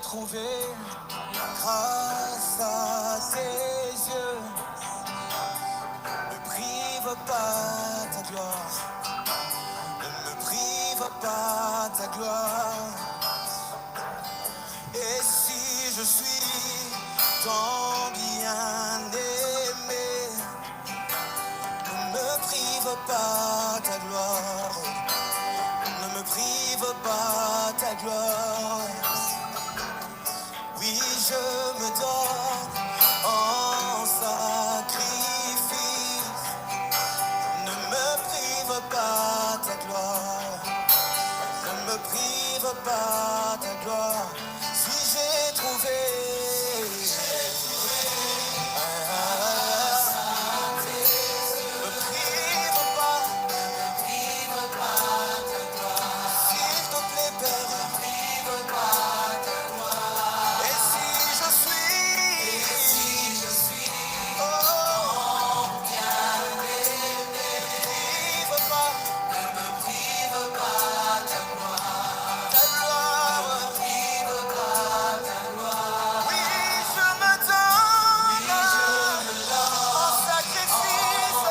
trouvé grâce à tes yeux. Ne prive pas ta gloire, ne me prive pas ta gloire. Et si je suis ton bien-aimé, ne me prive pas ta gloire, ne me prive pas ta gloire. Oui, je me donne en sacrifice. Ne me prive pas ta gloire, ne me prive pas ta gloire. Si j'ai trouvé, me prive pas, s'il te plaît, Père. Et si je suis, oh, prive pas ta gloire. Oui, je me donne en sacrifice.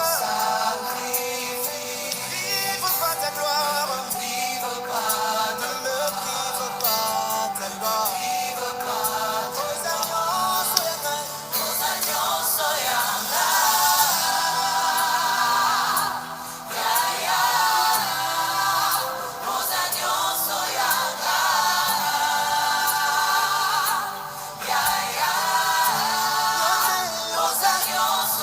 Prive pas ta gloire, ne me prive pas ta gloire. Aux alliances,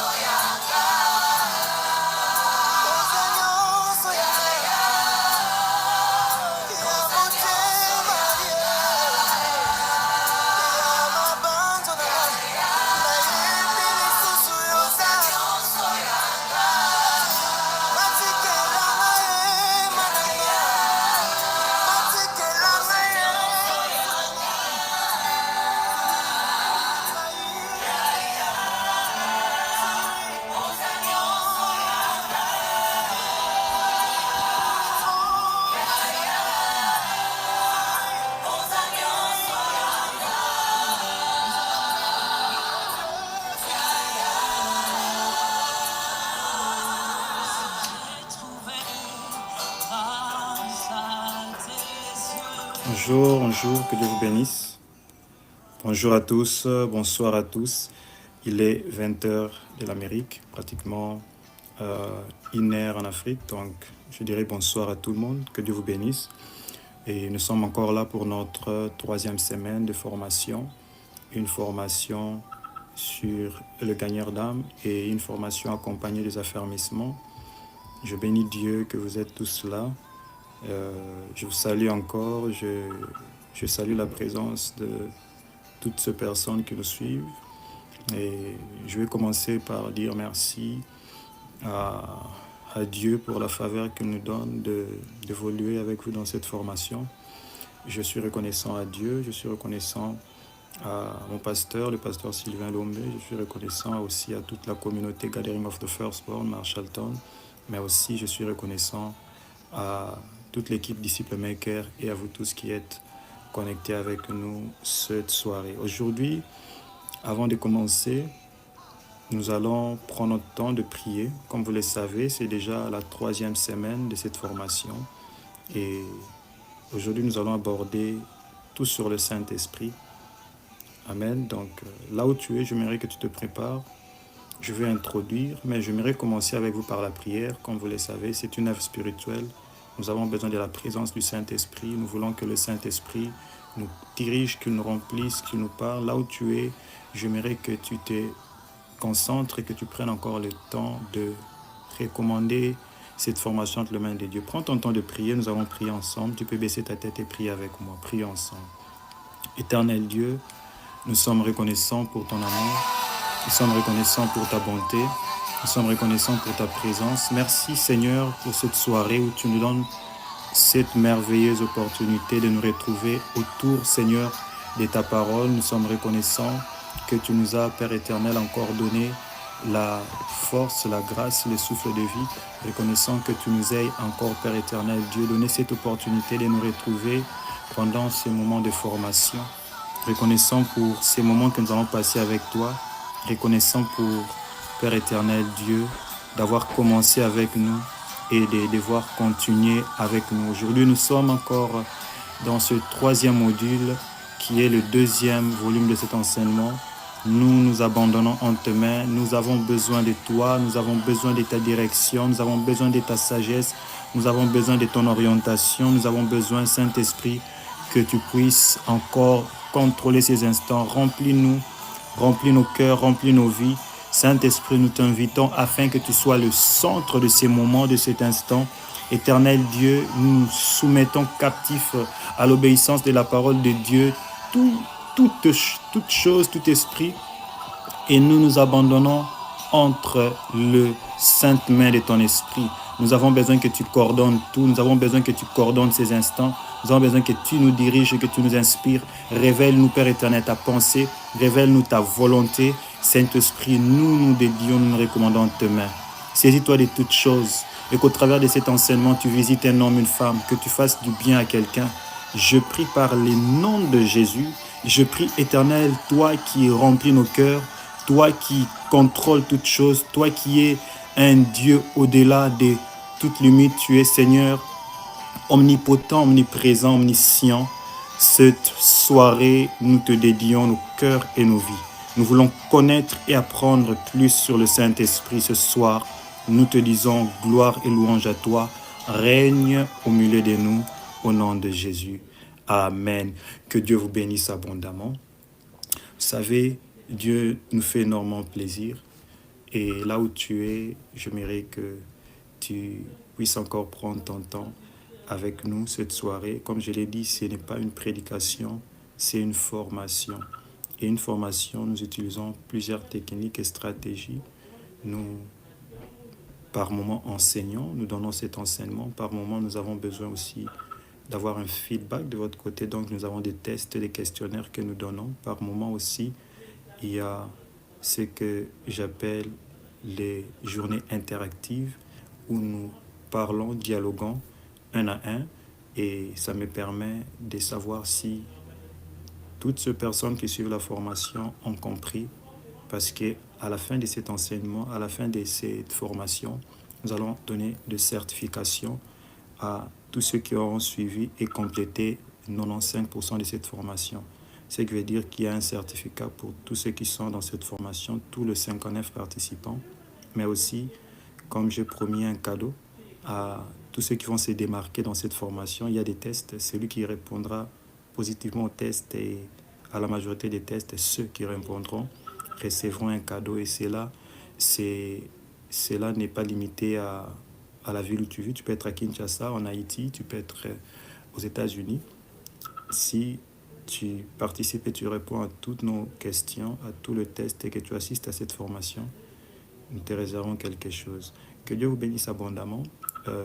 Bonjour, que Dieu vous bénisse. Bonjour à tous, bonsoir à tous. Il est 20h de l'Amérique, pratiquement 1h en Afrique. Donc, je dirais bonsoir à tout le monde, que Dieu vous bénisse. Et nous sommes encore là pour notre 3e semaine de formation. Une formation sur le gagneur d'âme et une formation accompagnée des affermissements. Je bénis Dieu que vous êtes tous là. Je vous salue encore, je salue la présence de toutes ces personnes qui nous suivent. Et je vais commencer par dire merci à Dieu pour la faveur qu'il nous donne d'évoluer avec vous dans cette formation. Je suis reconnaissant à Dieu, je suis reconnaissant à mon pasteur, le pasteur Sylvain Lombé. Je suis reconnaissant aussi à toute la communauté Gathering of the Firstborn, Marshalltown. Mais aussi, je suis reconnaissant à toute l'équipe Disciple Maker et à vous tous qui êtes connectés avec nous cette soirée. Aujourd'hui, avant de commencer, nous allons prendre notre temps de prier. Comme vous le savez, c'est déjà la 3e semaine de cette formation. Et aujourd'hui, nous allons aborder tout sur le Saint-Esprit. Amen. Donc, là où tu es, j'aimerais que tu te prépares. Je vais introduire, mais j'aimerais commencer avec vous par la prière. Comme vous le savez, c'est une œuvre spirituelle. Nous avons besoin de la présence du Saint-Esprit. Nous voulons que le Saint-Esprit nous dirige, qu'il nous remplisse, qu'il nous parle. Là où tu es, j'aimerais que tu te concentres et que tu prennes encore le temps de recommander cette formation entre les mains de Dieu. Prends ton temps de prier. Nous allons prier ensemble. Tu peux baisser ta tête et prier avec moi. Prions ensemble. Éternel Dieu, nous sommes reconnaissants pour ton amour. Nous sommes reconnaissants pour ta bonté. Nous sommes reconnaissants pour ta présence. Merci Seigneur pour cette soirée où tu nous donnes cette merveilleuse opportunité de nous retrouver autour, Seigneur, de ta parole. Nous sommes reconnaissants que tu nous as, Père éternel, encore donné la force, la grâce, le souffle de vie. Reconnaissant que tu nous aies encore, Père éternel, Dieu, donné cette opportunité de nous retrouver pendant ce moment de formation. reconnaissant pour ces moments que nous allons passer avec toi, reconnaissant pour, Père éternel Dieu, d'avoir commencé avec nous et de devoir continuer avec nous. Aujourd'hui, nous sommes encore dans ce troisième module qui est le deuxième volume de cet enseignement. Nous nous abandonnons en tes mains. Nous avons besoin de toi. Nous avons besoin de ta direction. Nous avons besoin de ta sagesse. Nous avons besoin de ton orientation. Nous avons besoin, Saint-Esprit, que tu puisses encore contrôler ces instants. Remplis-nous, remplis nos cœurs, remplis nos vies. Saint-Esprit, nous t'invitons afin que tu sois le centre de ces moments, de cet instant. Éternel Dieu, nous nous soumettons captifs à l'obéissance de la parole de Dieu, toute chose, tout esprit, et nous nous abandonnons entre le sainte main de ton esprit. Nous avons besoin que tu coordonnes tout, nous avons besoin que tu coordonnes ces instants, nous avons besoin que tu nous diriges, que tu nous inspires. Révèle-nous, Père éternel, ta pensée, révèle-nous ta volonté. Saint-Esprit, nous dédions, nous nous recommandons en tes mains. Saisis-toi de toutes choses et qu'au travers de cet enseignement, tu visites un homme, une femme, que tu fasses du bien à quelqu'un. Je prie par les noms de Jésus. Je prie, éternel, toi qui remplis nos cœurs, toi qui contrôles toutes choses, toi qui es un Dieu au-delà de toute limite, tu es Seigneur, omnipotent, omniprésent, omniscient. Cette soirée, nous te dédions nos cœurs et nos vies. Nous voulons connaître et apprendre plus sur le Saint-Esprit ce soir. Nous te disons gloire et louange à toi. Règne au milieu de nous, au nom de Jésus. Amen. Que Dieu vous bénisse abondamment. Vous savez, Dieu nous fait énormément plaisir. Et là où tu es, j'aimerais que tu puisses encore prendre ton temps avec nous cette soirée. Comme je l'ai dit, ce n'est pas une prédication, c'est une formation. Et une formation, nous utilisons plusieurs techniques et stratégies. Nous, par moment, enseignons, nous donnons cet enseignement. Par moment, nous avons besoin aussi d'avoir un feedback de votre côté. Donc, nous avons des tests, des questionnaires que nous donnons. Par moment aussi, il y a ce que j'appelle les journées interactives où nous parlons, dialoguons un à un. Et ça me permet de savoir si toutes ces personnes qui suivent la formation ont compris, parce qu'à la fin de cet enseignement, à la fin de cette formation, nous allons donner des certifications à tous ceux qui auront suivi et complété 95% de cette formation. Ce qui veut dire qu'il y a un certificat pour tous ceux qui sont dans cette formation, tous les 59 participants, mais aussi, comme j'ai promis un cadeau à tous ceux qui vont se démarquer dans cette formation, il y a des tests. Celui qui répondra positivement aux tests et à la majorité des tests, ceux qui répondront recevront un cadeau. Et cela n'est pas limité à la ville où tu vis. Tu peux être à Kinshasa, en Haïti, tu peux être aux États-Unis. Si tu participes et tu réponds à toutes nos questions, à tous les tests et que tu assistes à cette formation, nous te réservons quelque chose. Que Dieu vous bénisse abondamment.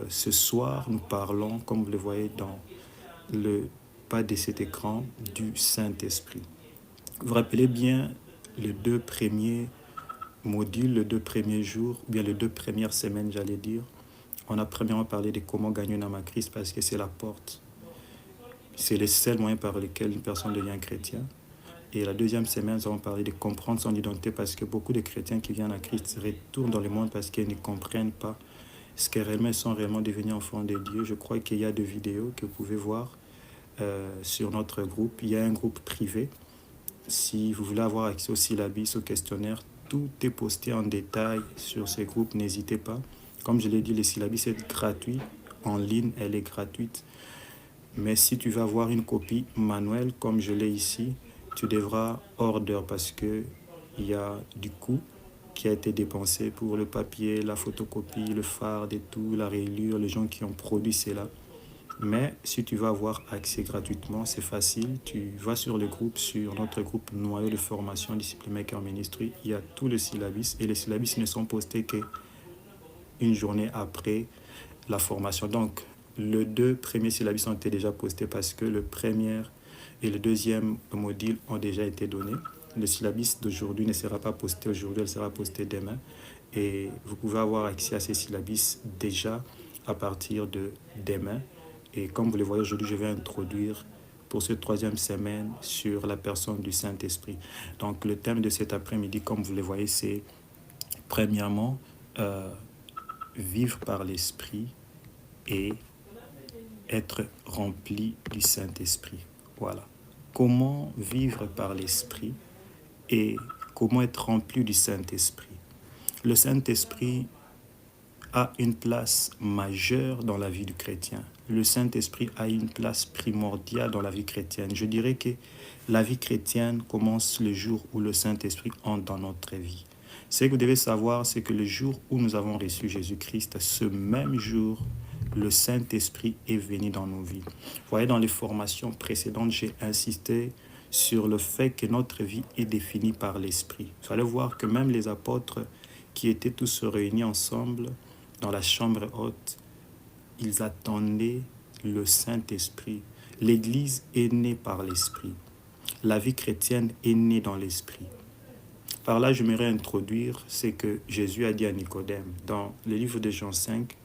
Ce soir, nous parlons, comme vous le voyez dans le bas de cet écran, du Saint-Esprit. Vous vous rappelez bien les 2 premiers modules, les 2 premiers jours, ou bien les 2 premières semaines, j'allais dire. On a premièrement parlé de comment gagner une âme à Christ parce que c'est la porte. C'est le seul moyen par lequel une personne devient chrétien. Et la deuxième semaine, nous avons parlé de comprendre son identité parce que beaucoup de chrétiens qui viennent à Christ retournent dans le monde parce qu'ils ne comprennent pas ce que réellement ils sont réellement devenus enfants de Dieu. Je crois qu'il y a des vidéos que vous pouvez voir sur notre groupe. Il y a un groupe privé. Si vous voulez avoir accès au syllabus, au questionnaire, tout est posté en détail sur ces groupes. N'hésitez pas. Comme je l'ai dit, le syllabus est gratuit. En ligne, elle est gratuite. Mais si tu vas avoir une copie manuelle, comme je l'ai ici, tu devras order parce qu'il y a du coût qui a été dépensé pour le papier, la photocopie, le fard et tout, la rayure, les gens qui ont produit cela. Mais si tu veux avoir accès gratuitement, c'est facile. Tu vas sur le groupe, sur notre groupe noyau de formation Disciple Maker Ministry. Il y a tout le syllabus et les syllabus ne sont postés qu'une journée après la formation. Donc, les 2 premiers syllabus ont été déjà postés parce que le premier et le deuxième module ont déjà été donnés. Le syllabus d'aujourd'hui ne sera pas posté aujourd'hui, elle sera postée demain. Et vous pouvez avoir accès à ces syllabus déjà à partir de demain. Et comme vous le voyez aujourd'hui, je vais introduire pour cette 3e semaine sur la personne du Saint-Esprit. Donc le thème de cet après-midi, comme vous le voyez, c'est premièrement vivre par l'Esprit et être rempli du Saint-Esprit. Voilà. Comment vivre par l'Esprit et comment être rempli du Saint-Esprit. Le Saint-Esprit a une place majeure dans la vie du chrétien. Le Saint-Esprit a une place primordiale dans la vie chrétienne. Je dirais que la vie chrétienne commence le jour où le Saint-Esprit entre dans notre vie. Ce que vous devez savoir, c'est que le jour où nous avons reçu Jésus-Christ, ce même jour, le Saint-Esprit est venu dans nos vies. Vous voyez, dans les formations précédentes, j'ai insisté sur le fait que notre vie est définie par l'Esprit. Vous allez voir que même les apôtres qui étaient tous réunis ensemble dans la chambre haute, ils attendaient le Saint-Esprit. L'Église est née par l'Esprit. La vie chrétienne est née dans l'Esprit. Par là, j'aimerais introduire ce que Jésus a dit à Nicodème. Dans le livre de Jean 5,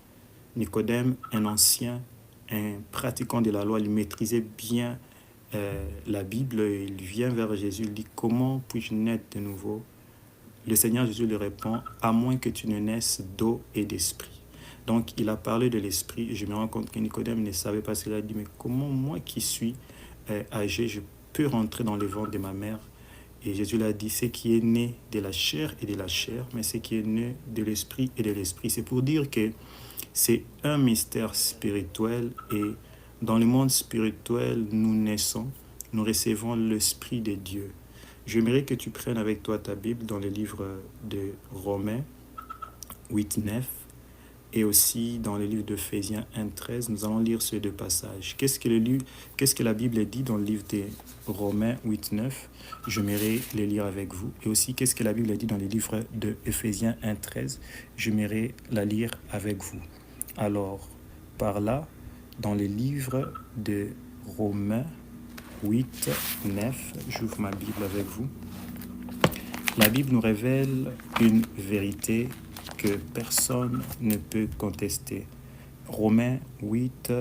Nicodème, un ancien, un pratiquant de la loi, il maîtrisait bien la Bible. Il vient vers Jésus, il dit « Comment puis-je naître de nouveau ?» Le Seigneur Jésus lui répond « À moins que tu ne naisses d'eau et d'esprit. » Donc, il a parlé de l'esprit. Je me rends compte que Nicodème ne savait pas cela. Il a dit « Mais comment moi qui suis âgé, je peux rentrer dans le ventre de ma mère ?» Et Jésus l'a dit, ce qui est né de la chair et de la chair, mais ce qui est né de l'esprit et de l'esprit. C'est pour dire que c'est un mystère spirituel et dans le monde spirituel, nous naissons, nous recevons l'Esprit de Dieu. J'aimerais que tu prennes avec toi ta Bible dans le livre de Romains 8-9 et aussi dans le livre d'Éphésiens 1-13. Nous allons lire ces deux passages. Qu'est-ce que la Bible dit dans le livre de Romains 8-9? J'aimerais les lire avec vous. Et aussi, qu'est-ce que la Bible dit dans le livre d'Éphésiens 1-13? J'aimerais la lire avec vous. Alors, par là, dans le livre de Romains 8, 9, j'ouvre ma Bible avec vous. La Bible nous révèle une vérité que personne ne peut contester. Romains 8,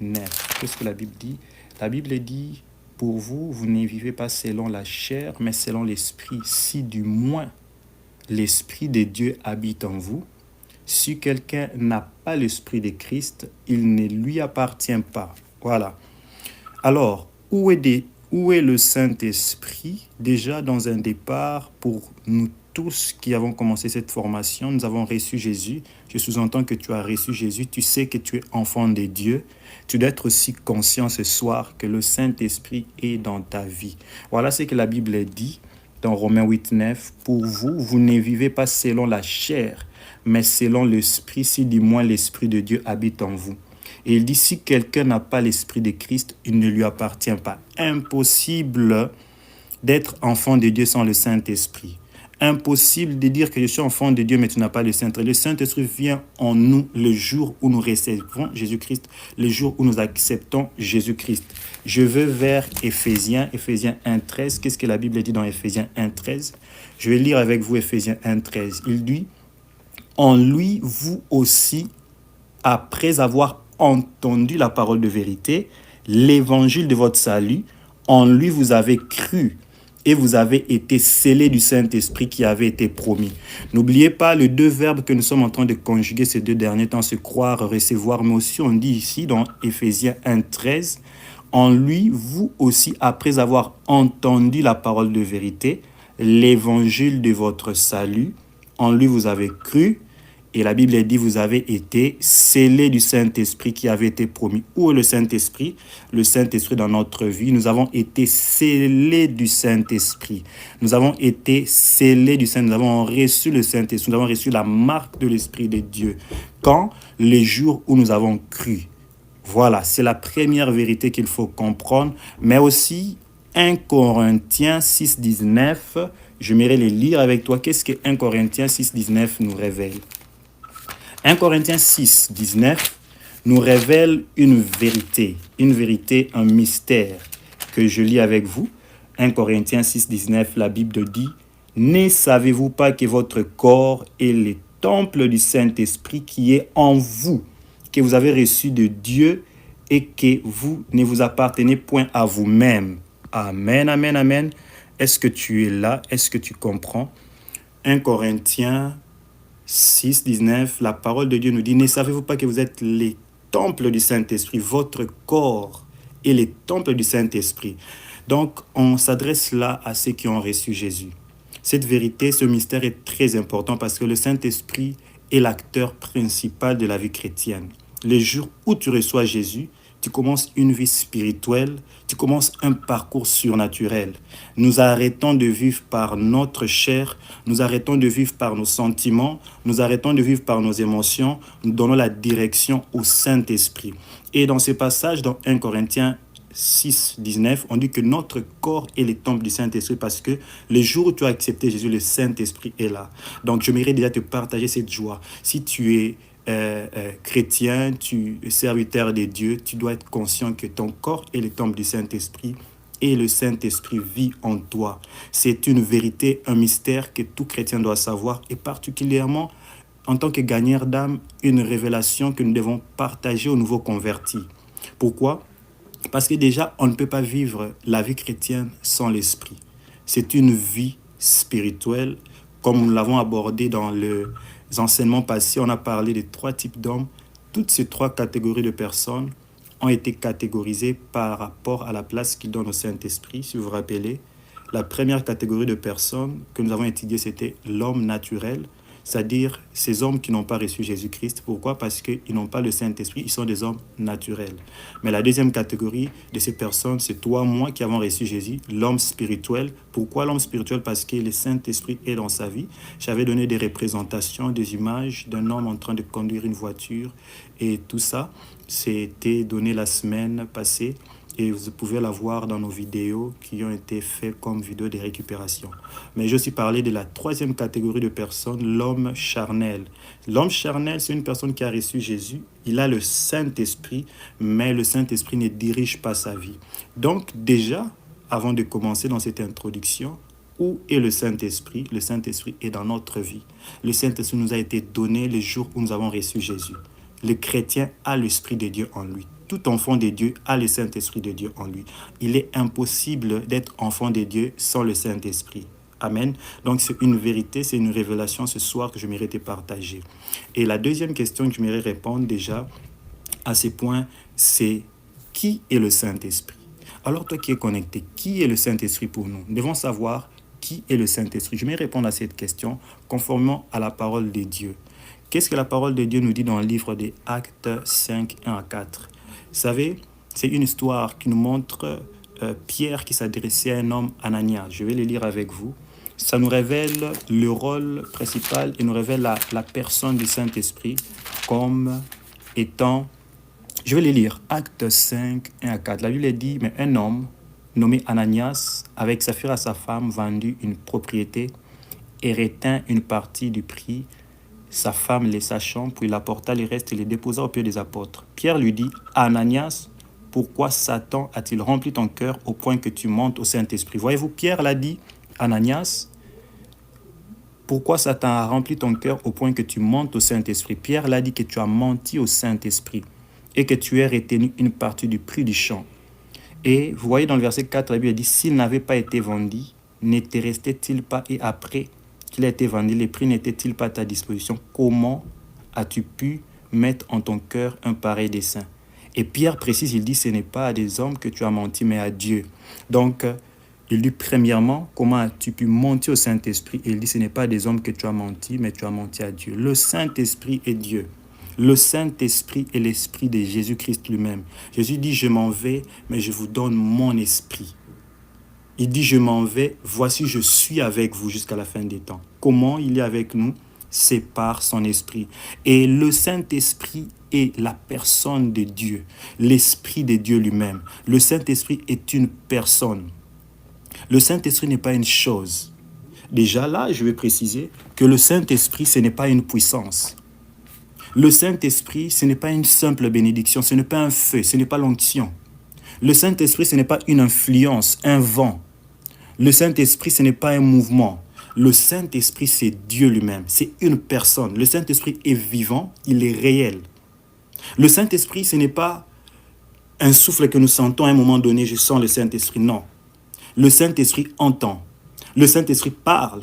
9. Qu'est-ce que la Bible dit? La Bible dit, pour vous, vous ne vivez pas selon la chair, mais selon l'esprit. Si du moins l'esprit de Dieu habite en vous, si quelqu'un n'a pas l'esprit de Christ, il ne lui appartient pas. Voilà. Alors, où est le Saint-Esprit? Déjà, dans un départ, pour nous tous qui avons commencé cette formation, nous avons reçu Jésus. Je sous-entends que tu as reçu Jésus. Tu sais que tu es enfant de Dieu. Tu dois être aussi conscient ce soir que le Saint-Esprit est dans ta vie. Voilà ce que la Bible dit dans Romains 8, 9. Pour vous, vous ne vivez pas selon la chair, mais selon l'Esprit, si du moins l'Esprit de Dieu habite en vous. Et il dit, si quelqu'un n'a pas l'Esprit de Christ, il ne lui appartient pas. Impossible d'être enfant de Dieu sans le Saint-Esprit. Impossible de dire que je suis enfant de Dieu, mais tu n'as pas le Saint-Esprit. Le Saint-Esprit vient en nous le jour où nous recevons Jésus-Christ, le jour où nous acceptons Jésus-Christ. Je veux vers Éphésiens 1.13. Qu'est-ce que la Bible dit dans Éphésiens 1.13? Je vais lire avec vous Éphésiens 1.13. Il dit, en lui, vous aussi, après avoir entendu la parole de vérité, l'évangile de votre salut, en lui vous avez cru et vous avez été scellés du Saint-Esprit qui avait été promis. N'oubliez pas les deux verbes que nous sommes en train de conjuguer ces deux derniers temps, se croire, recevoir, mais aussi on dit ici dans Éphésiens 1.13, en lui vous aussi, après avoir entendu la parole de vérité, l'évangile de votre salut, en lui vous avez cru. Et la Bible dit, vous avez été scellés du Saint-Esprit qui avait été promis. Où est le Saint-Esprit? Le Saint-Esprit dans notre vie. Nous avons été scellés du Saint-Esprit. Nous avons été scellés du Saint-Esprit. Nous avons reçu le Saint-Esprit. Nous avons reçu la marque de l'Esprit de Dieu. Quand? Les jours où nous avons cru. Voilà, c'est la première vérité qu'il faut comprendre. Mais aussi, 1 Corinthiens 6, 19. J'aimerais les lire avec toi. Qu'est-ce que 1 Corinthiens 6, 19 nous révèle? 1 Corinthiens 6, 19 nous révèle une vérité, un mystère que je lis avec vous. 1 Corinthiens 6, 19, la Bible dit « Ne savez-vous pas que votre corps est le temple du Saint-Esprit qui est en vous, que vous avez reçu de Dieu et que vous ne vous appartenez point à vous-même. Amen, amen, amen. Est-ce que tu es là? Est-ce que tu comprends? 1 Corinthiens 6, 19, la parole de Dieu nous dit, ne savez-vous pas que vous êtes les temples du Saint-Esprit? Votre corps est les temples du Saint-Esprit. Donc, on s'adresse là à ceux qui ont reçu Jésus. Cette vérité, ce mystère est très important parce que le Saint-Esprit est l'acteur principal de la vie chrétienne. Le jour où tu reçois Jésus, tu commences une vie spirituelle, tu commences un parcours surnaturel. Nous arrêtons de vivre par notre chair, nous arrêtons de vivre par nos sentiments, nous arrêtons de vivre par nos émotions, nous donnons la direction au Saint-Esprit. Et dans ce passage, dans 1 Corinthiens 6, 19, on dit que notre corps est le temple du Saint-Esprit parce que le jour où tu as accepté Jésus, le Saint-Esprit est là. Donc, j'aimerais déjà te partager cette joie. Si tu es chrétien, tu es serviteur de Dieu, tu dois être conscient que ton corps est le temple du Saint-Esprit et le Saint-Esprit vit en toi. C'est une vérité, un mystère que tout chrétien doit savoir et particulièrement en tant que gagneur d'âme, une révélation que nous devons partager aux nouveaux convertis. Pourquoi? Parce que déjà, on ne peut pas vivre la vie chrétienne sans l'esprit. C'est une vie spirituelle, comme nous l'avons abordé dans les enseignements passés. On a parlé de 3 types d'hommes. Toutes ces 3 catégories de personnes ont été catégorisées par rapport à la place qu'ils donnent au Saint-Esprit. Si vous vous rappelez, la première catégorie de personnes que nous avons étudiée, c'était l'homme naturel, c'est-à-dire ces hommes qui n'ont pas reçu Jésus-Christ. Pourquoi? Parce qu'ils n'ont pas le Saint-Esprit, ils sont des hommes naturels. Mais la deuxième catégorie de ces personnes, c'est toi, moi qui avons reçu Jésus, l'homme spirituel. Pourquoi l'homme spirituel? Parce que le Saint-Esprit est dans sa vie. J'avais donné des représentations, des images d'un homme en train de conduire une voiture et tout ça, c'était donné la semaine passée. Et vous pouvez la voir dans nos vidéos qui ont été faites comme vidéos de récupération. Mais j'ai aussi parlé de la 3e catégorie de personnes, l'homme charnel. L'homme charnel, c'est une personne qui a reçu Jésus. Il a le Saint-Esprit, mais le Saint-Esprit ne dirige pas sa vie. Donc déjà, avant de commencer dans cette introduction, où est le Saint-Esprit? Le Saint-Esprit est dans notre vie. Le Saint-Esprit nous a été donné le jour où nous avons reçu Jésus. Le chrétien a l'Esprit de Dieu en lui. Tout enfant de Dieu a le Saint-Esprit de Dieu en lui. Il est impossible d'être enfant de Dieu sans le Saint-Esprit. Amen. Donc c'est une vérité, c'est une révélation ce soir que je mérite de partager. Et la deuxième question que je mérite répondre déjà à ces points, c'est qui est le Saint-Esprit? Alors toi qui es connecté, qui est le Saint-Esprit pour nous? Nous devons savoir qui est le Saint-Esprit. Je vais répondre à cette question conformément à la parole de Dieu. Qu'est-ce que la parole de Dieu nous dit dans le livre des Actes 5, 1 à 4? Vous savez, c'est une histoire qui nous montre Pierre qui s'adressait à un homme, Ananias. Je vais le lire avec vous. Ça nous révèle le rôle principal et nous révèle la personne du Saint-Esprit comme étant... Je vais le lire. Actes 5, 1 à 4. La Bible dit, mais un homme nommé Ananias, avec Saphira sa femme, vendit une propriété et retint une partie du prix. Sa femme les sachant, puis il apporta les restes et les déposa aux pieds des apôtres. Pierre lui dit, Ananias, pourquoi Satan a-t-il rempli ton cœur au point que tu montes au Saint-Esprit? Voyez-vous, Pierre l'a dit, Ananias, pourquoi Satan a rempli ton cœur au point que tu montes au Saint-Esprit? Pierre l'a dit que tu as menti au Saint-Esprit et que tu as retenu une partie du prix du champ. Et vous voyez dans le verset 4, la Bible dit, s'il n'avait pas été vendu, ne te restait-il pas et après qu'il a été vendu, les prix n'étaient-ils pas à ta disposition? Comment as-tu pu mettre en ton cœur un pareil dessein? Et Pierre précise, il dit, ce n'est pas à des hommes que tu as menti, mais à Dieu. Donc, il dit, premièrement, comment as-tu pu mentir au Saint-Esprit? Et il dit, ce n'est pas à des hommes que tu as menti, mais tu as menti à Dieu. Le Saint-Esprit est Dieu. Le Saint-Esprit est l'Esprit de Jésus-Christ lui-même. Jésus dit, je m'en vais, mais je vous donne mon esprit. Il dit, je m'en vais, voici, je suis avec vous jusqu'à la fin des temps. Comment il est avec nous? C'est par son esprit. Et le Saint-Esprit est la personne de Dieu, l'Esprit de Dieu lui-même. Le Saint-Esprit est une personne. Le Saint-Esprit n'est pas une chose. Déjà là, je vais préciser que le Saint-Esprit, ce n'est pas une puissance. Le Saint-Esprit, ce n'est pas une simple bénédiction, ce n'est pas un feu, ce n'est pas l'onction. Le Saint-Esprit, ce n'est pas une influence, un vent. Le Saint-Esprit, ce n'est pas un mouvement. Le Saint-Esprit, c'est Dieu lui-même. C'est une personne. Le Saint-Esprit est vivant, il est réel. Le Saint-Esprit, ce n'est pas un souffle que nous sentons à un moment donné, je sens le Saint-Esprit. Non. Le Saint-Esprit entend. Le Saint-Esprit parle.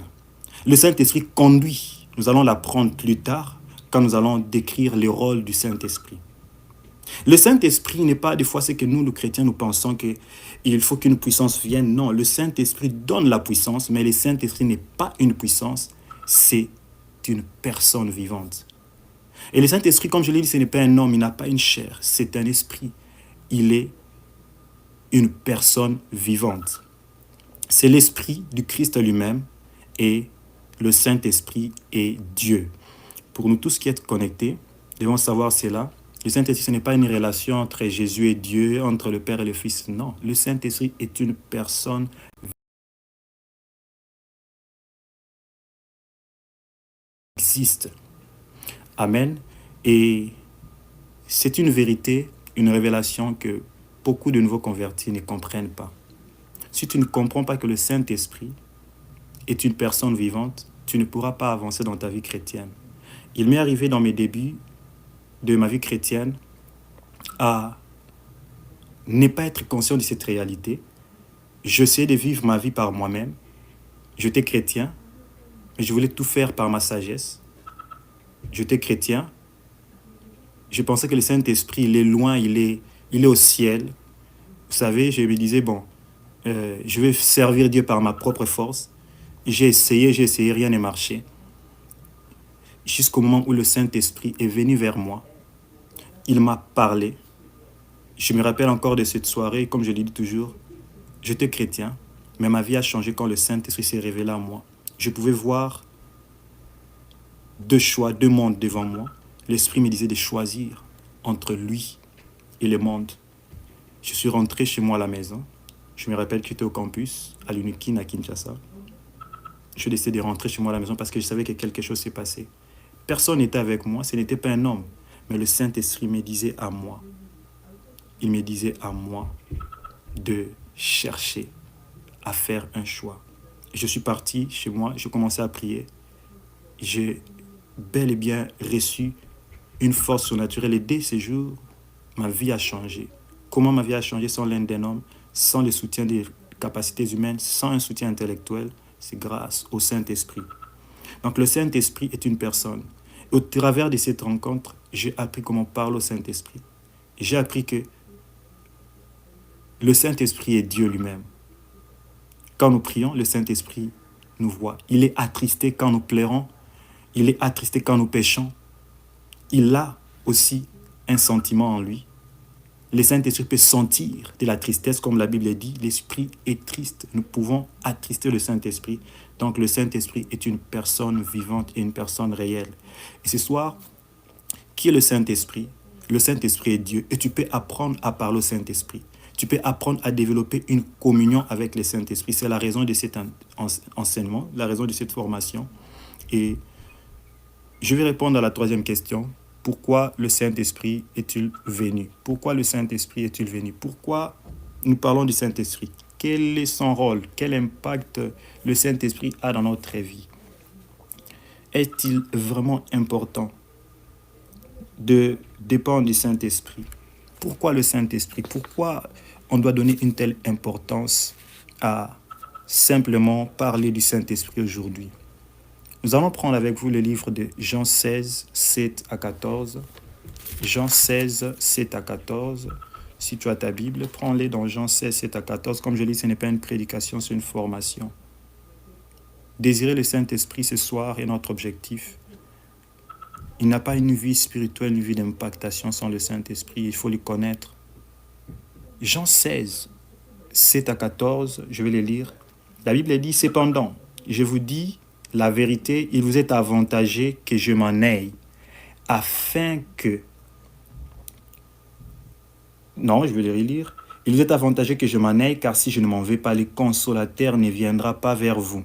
Le Saint-Esprit conduit. Nous allons l'apprendre plus tard quand nous allons décrire le rôle du Saint-Esprit. Le Saint-Esprit n'est pas des fois ce que nous, les chrétiens, nous pensons qu'il faut qu'une puissance vienne. Non, le Saint-Esprit donne la puissance, mais le Saint-Esprit n'est pas une puissance, c'est une personne vivante. Et le Saint-Esprit, comme je l'ai dit, ce n'est pas un homme, il n'a pas une chair, c'est un esprit. Il est une personne vivante. C'est l'esprit du Christ lui-même et le Saint-Esprit est Dieu. Pour nous tous qui êtes connectés, nous devons savoir cela. Le Saint-Esprit, ce n'est pas une relation entre Jésus et Dieu, entre le Père et le Fils. Non, le Saint-Esprit est une personne qui existe. Amen. Et c'est une vérité, une révélation que beaucoup de nouveaux convertis ne comprennent pas. Si tu ne comprends pas que le Saint-Esprit est une personne vivante, tu ne pourras pas avancer dans ta vie chrétienne. Il m'est arrivé dans mes débuts de ma vie chrétienne à ne pas être conscient de cette réalité. J'essayais de vivre ma vie par moi-même. J'étais chrétien, mais je voulais tout faire par ma sagesse. J'étais chrétien. Je pensais que le Saint-Esprit, il est loin, il est au ciel. Vous savez, je me disais, je vais servir Dieu par ma propre force. J'ai essayé, rien n'a marché. Jusqu'au moment où le Saint-Esprit est venu vers moi. Il m'a parlé. Je me rappelle encore de cette soirée, comme je le dis toujours, j'étais chrétien, mais ma vie a changé quand le Saint-Esprit s'est révélé à moi. Je pouvais voir deux choix, deux mondes devant moi. L'Esprit me disait de choisir entre lui et le monde. Je suis rentré chez moi à la maison. Je me rappelle que j'étais au campus, à l'Unikin à Kinshasa. Je décidai de rentrer chez moi à la maison parce que je savais que quelque chose s'est passé. Personne n'était avec moi, ce n'était pas un homme, mais le Saint-Esprit me disait à moi. Il me disait à moi de chercher à faire un choix. Je suis parti chez moi, je commençais à prier. J'ai bel et bien reçu une force surnaturelle et dès ce jour, ma vie a changé. Comment ma vie a changé sans l'aide d'un homme, sans le soutien des capacités humaines, sans un soutien intellectuel? C'est grâce au Saint-Esprit. Donc le Saint-Esprit est une personne. Au travers de cette rencontre, j'ai appris comment on parle au Saint-Esprit. J'ai appris que le Saint-Esprit est Dieu lui-même. Quand nous prions, le Saint-Esprit nous voit. Il est attristé quand nous pleurons. Il est attristé quand nous péchons. Il a aussi un sentiment en lui. Le Saint-Esprit peut sentir de la tristesse, comme la Bible dit. L'Esprit est triste. Nous pouvons attrister le Saint-Esprit. Donc le Saint-Esprit est une personne vivante et une personne réelle. Et ce soir, qui est le Saint-Esprit? Le Saint-Esprit est Dieu. Et tu peux apprendre à parler au Saint-Esprit. Tu peux apprendre à développer une communion avec le Saint-Esprit. C'est la raison de cet enseignement, la raison de cette formation. Et je vais répondre à la troisième question. Pourquoi le Saint-Esprit est-il venu? Pourquoi le Saint-Esprit est-il venu? Pourquoi nous parlons du Saint-Esprit? Quel est son rôle? Quel impact le Saint-Esprit a dans notre vie? Est-il vraiment important de dépendre du Saint-Esprit? Pourquoi le Saint-Esprit? Pourquoi on doit donner une telle importance à simplement parler du Saint-Esprit aujourd'hui? Nous allons prendre avec vous le livre de Jean 16, 7 à 14. Jean 16, 7 à 14. Si tu as ta Bible, prends-les dans Jean 16, 7 à 14. Comme je dis, ce n'est pas une prédication, c'est une formation. Désirer le Saint-Esprit ce soir est notre objectif. Il n'a pas une vie spirituelle, une vie d'impactation sans le Saint-Esprit. Il faut le connaître. Jean 16, 7 à 14, je vais les lire. La Bible dit, « Cependant, je vous dis la vérité, il vous est avantagé que je m'en aille, afin que... » Non, je vais les relire. « Il vous est avantagé que je m'en aille, car si je ne m'en vais pas, le consolateur ne viendra pas vers vous.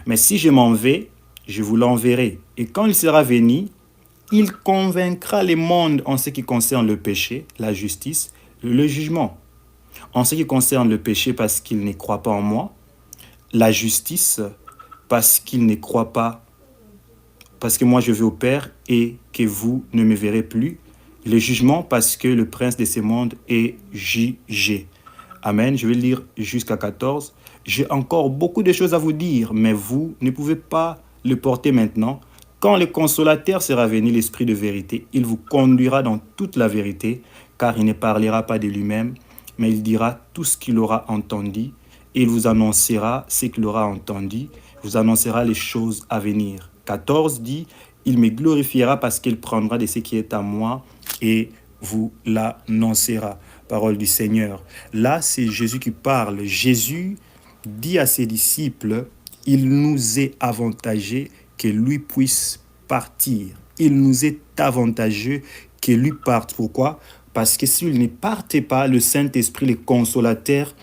Mais si je m'en vais, je vous l'enverrai. Et quand il sera venu, il convaincra le monde en ce qui concerne le péché, la justice, le jugement. En ce qui concerne le péché, parce qu'il ne croit pas en moi. La justice, parce qu'il ne croit pas, parce que moi je vais au Père et que vous ne me verrez plus. Le jugement parce que le prince de ce monde est jugé. Amen. Je vais lire jusqu'à 14. J'ai encore beaucoup de choses à vous dire, mais vous ne pouvez pas le porter maintenant. Quand le consolateur sera venu, l'esprit de vérité, il vous conduira dans toute la vérité, car il ne parlera pas de lui-même, mais il dira tout ce qu'il aura entendu, et il vous annoncera ce qu'il aura entendu, vous annoncera les choses à venir. 14 dit, il me glorifiera parce qu'il prendra de ce qui est à moi et vous l'annoncera. Parole du Seigneur. Là, c'est Jésus qui parle. Jésus dit à ses disciples, il nous est avantageux que lui puisse partir. Il nous est avantageux que lui parte. Pourquoi? Parce que s'il ne partait pas, le Saint-Esprit, le consolateur,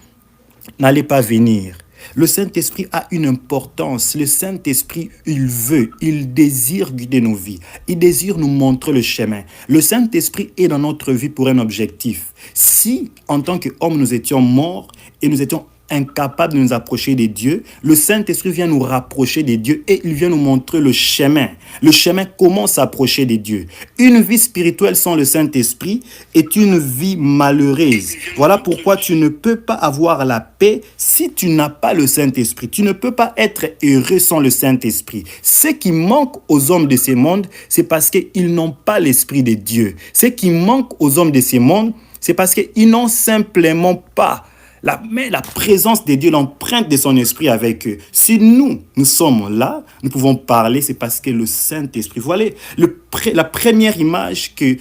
n'allait pas venir. Le Saint-Esprit a une importance. Le Saint-Esprit, il veut, il désire guider nos vies. Il désire nous montrer le chemin. Le Saint-Esprit est dans notre vie pour un objectif. Si, en tant qu'hommes, nous étions morts et nous étions incapables de nous approcher de Dieu, le Saint-Esprit vient nous rapprocher de Dieu et il vient nous montrer le chemin. Le chemin, comment s'approcher de Dieu. Une vie spirituelle sans le Saint-Esprit est une vie malheureuse. Voilà pourquoi tu ne peux pas avoir la paix si tu n'as pas le Saint-Esprit. Tu ne peux pas être heureux sans le Saint-Esprit. Ce qui manque aux hommes de ce monde, c'est parce qu'ils n'ont pas l'Esprit de Dieu. Ce qui manque aux hommes de ce monde, c'est parce qu'ils n'ont simplement pas la présence de Dieu, l'empreinte de son esprit avec eux. Si nous sommes là, nous pouvons parler, c'est parce que le Saint-Esprit. Voilà la première image que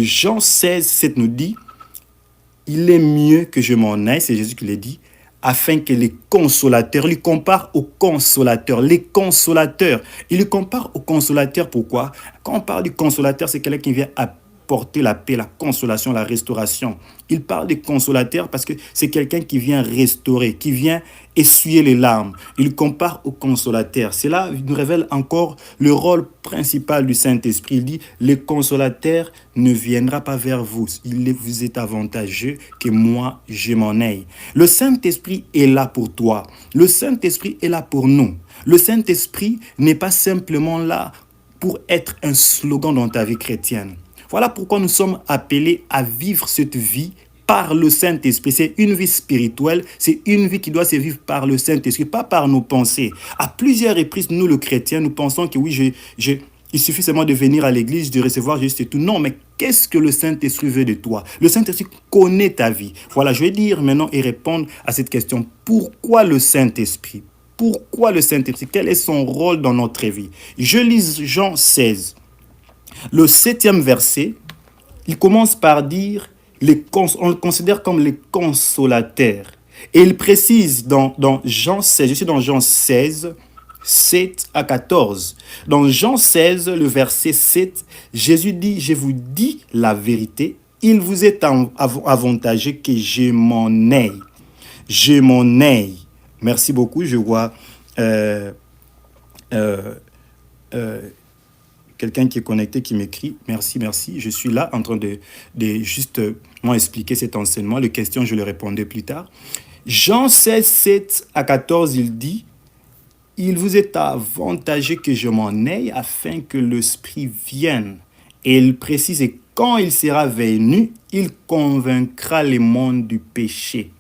Jean 16, 7 nous dit. Il est mieux que je m'en aille, c'est Jésus qui l'a dit, afin que les consolateurs, lui compare aux consolateurs, les consolateurs. Il le compare aux consolateurs, pourquoi? Quand on parle du consolateur, c'est quelqu'un qui vient apporter la paix, la consolation, la restauration. Il parle de consolateur parce que c'est quelqu'un qui vient restaurer, qui vient essuyer les larmes. Il compare au consolateur. Cela nous révèle encore le rôle principal du Saint-Esprit. Il dit, le consolateur ne viendra pas vers vous. Il vous est avantageux que moi, je m'en aille. Le Saint-Esprit est là pour toi. Le Saint-Esprit est là pour nous. Le Saint-Esprit n'est pas simplement là pour être un slogan dans ta vie chrétienne. Voilà pourquoi nous sommes appelés à vivre cette vie par le Saint-Esprit. C'est une vie spirituelle, c'est une vie qui doit se vivre par le Saint-Esprit, pas par nos pensées. À plusieurs reprises, nous, le chrétien, nous pensons que oui, il suffit seulement de venir à l'église, de recevoir juste et tout. Non, mais qu'est-ce que le Saint-Esprit veut de toi? Le Saint-Esprit connaît ta vie. Voilà, je vais dire maintenant et répondre à cette question. Pourquoi le Saint-Esprit? Pourquoi le Saint-Esprit? Quel est son rôle dans notre vie? Je lis Jean 16. Le 7e verset, il commence par dire, on le considère comme les consolateurs. Et il précise dans Jean 16, je suis dans Jean 16, 7 à 14. Dans Jean 16, le verset 7, Jésus dit, je vous dis la vérité, il vous est avantageux que je m'en aille. Je m'en aille. Merci beaucoup, je vois... quelqu'un qui est connecté, qui m'écrit, merci, je suis là en train de juste m'expliquer cet enseignement. Les questions, je les répondrai plus tard. Jean 16, 7 à 14, il dit, il vous est avantageux que je m'en aille afin que l'Esprit vienne. Et il précise, et quand il sera venu, il convaincra le monde du péché.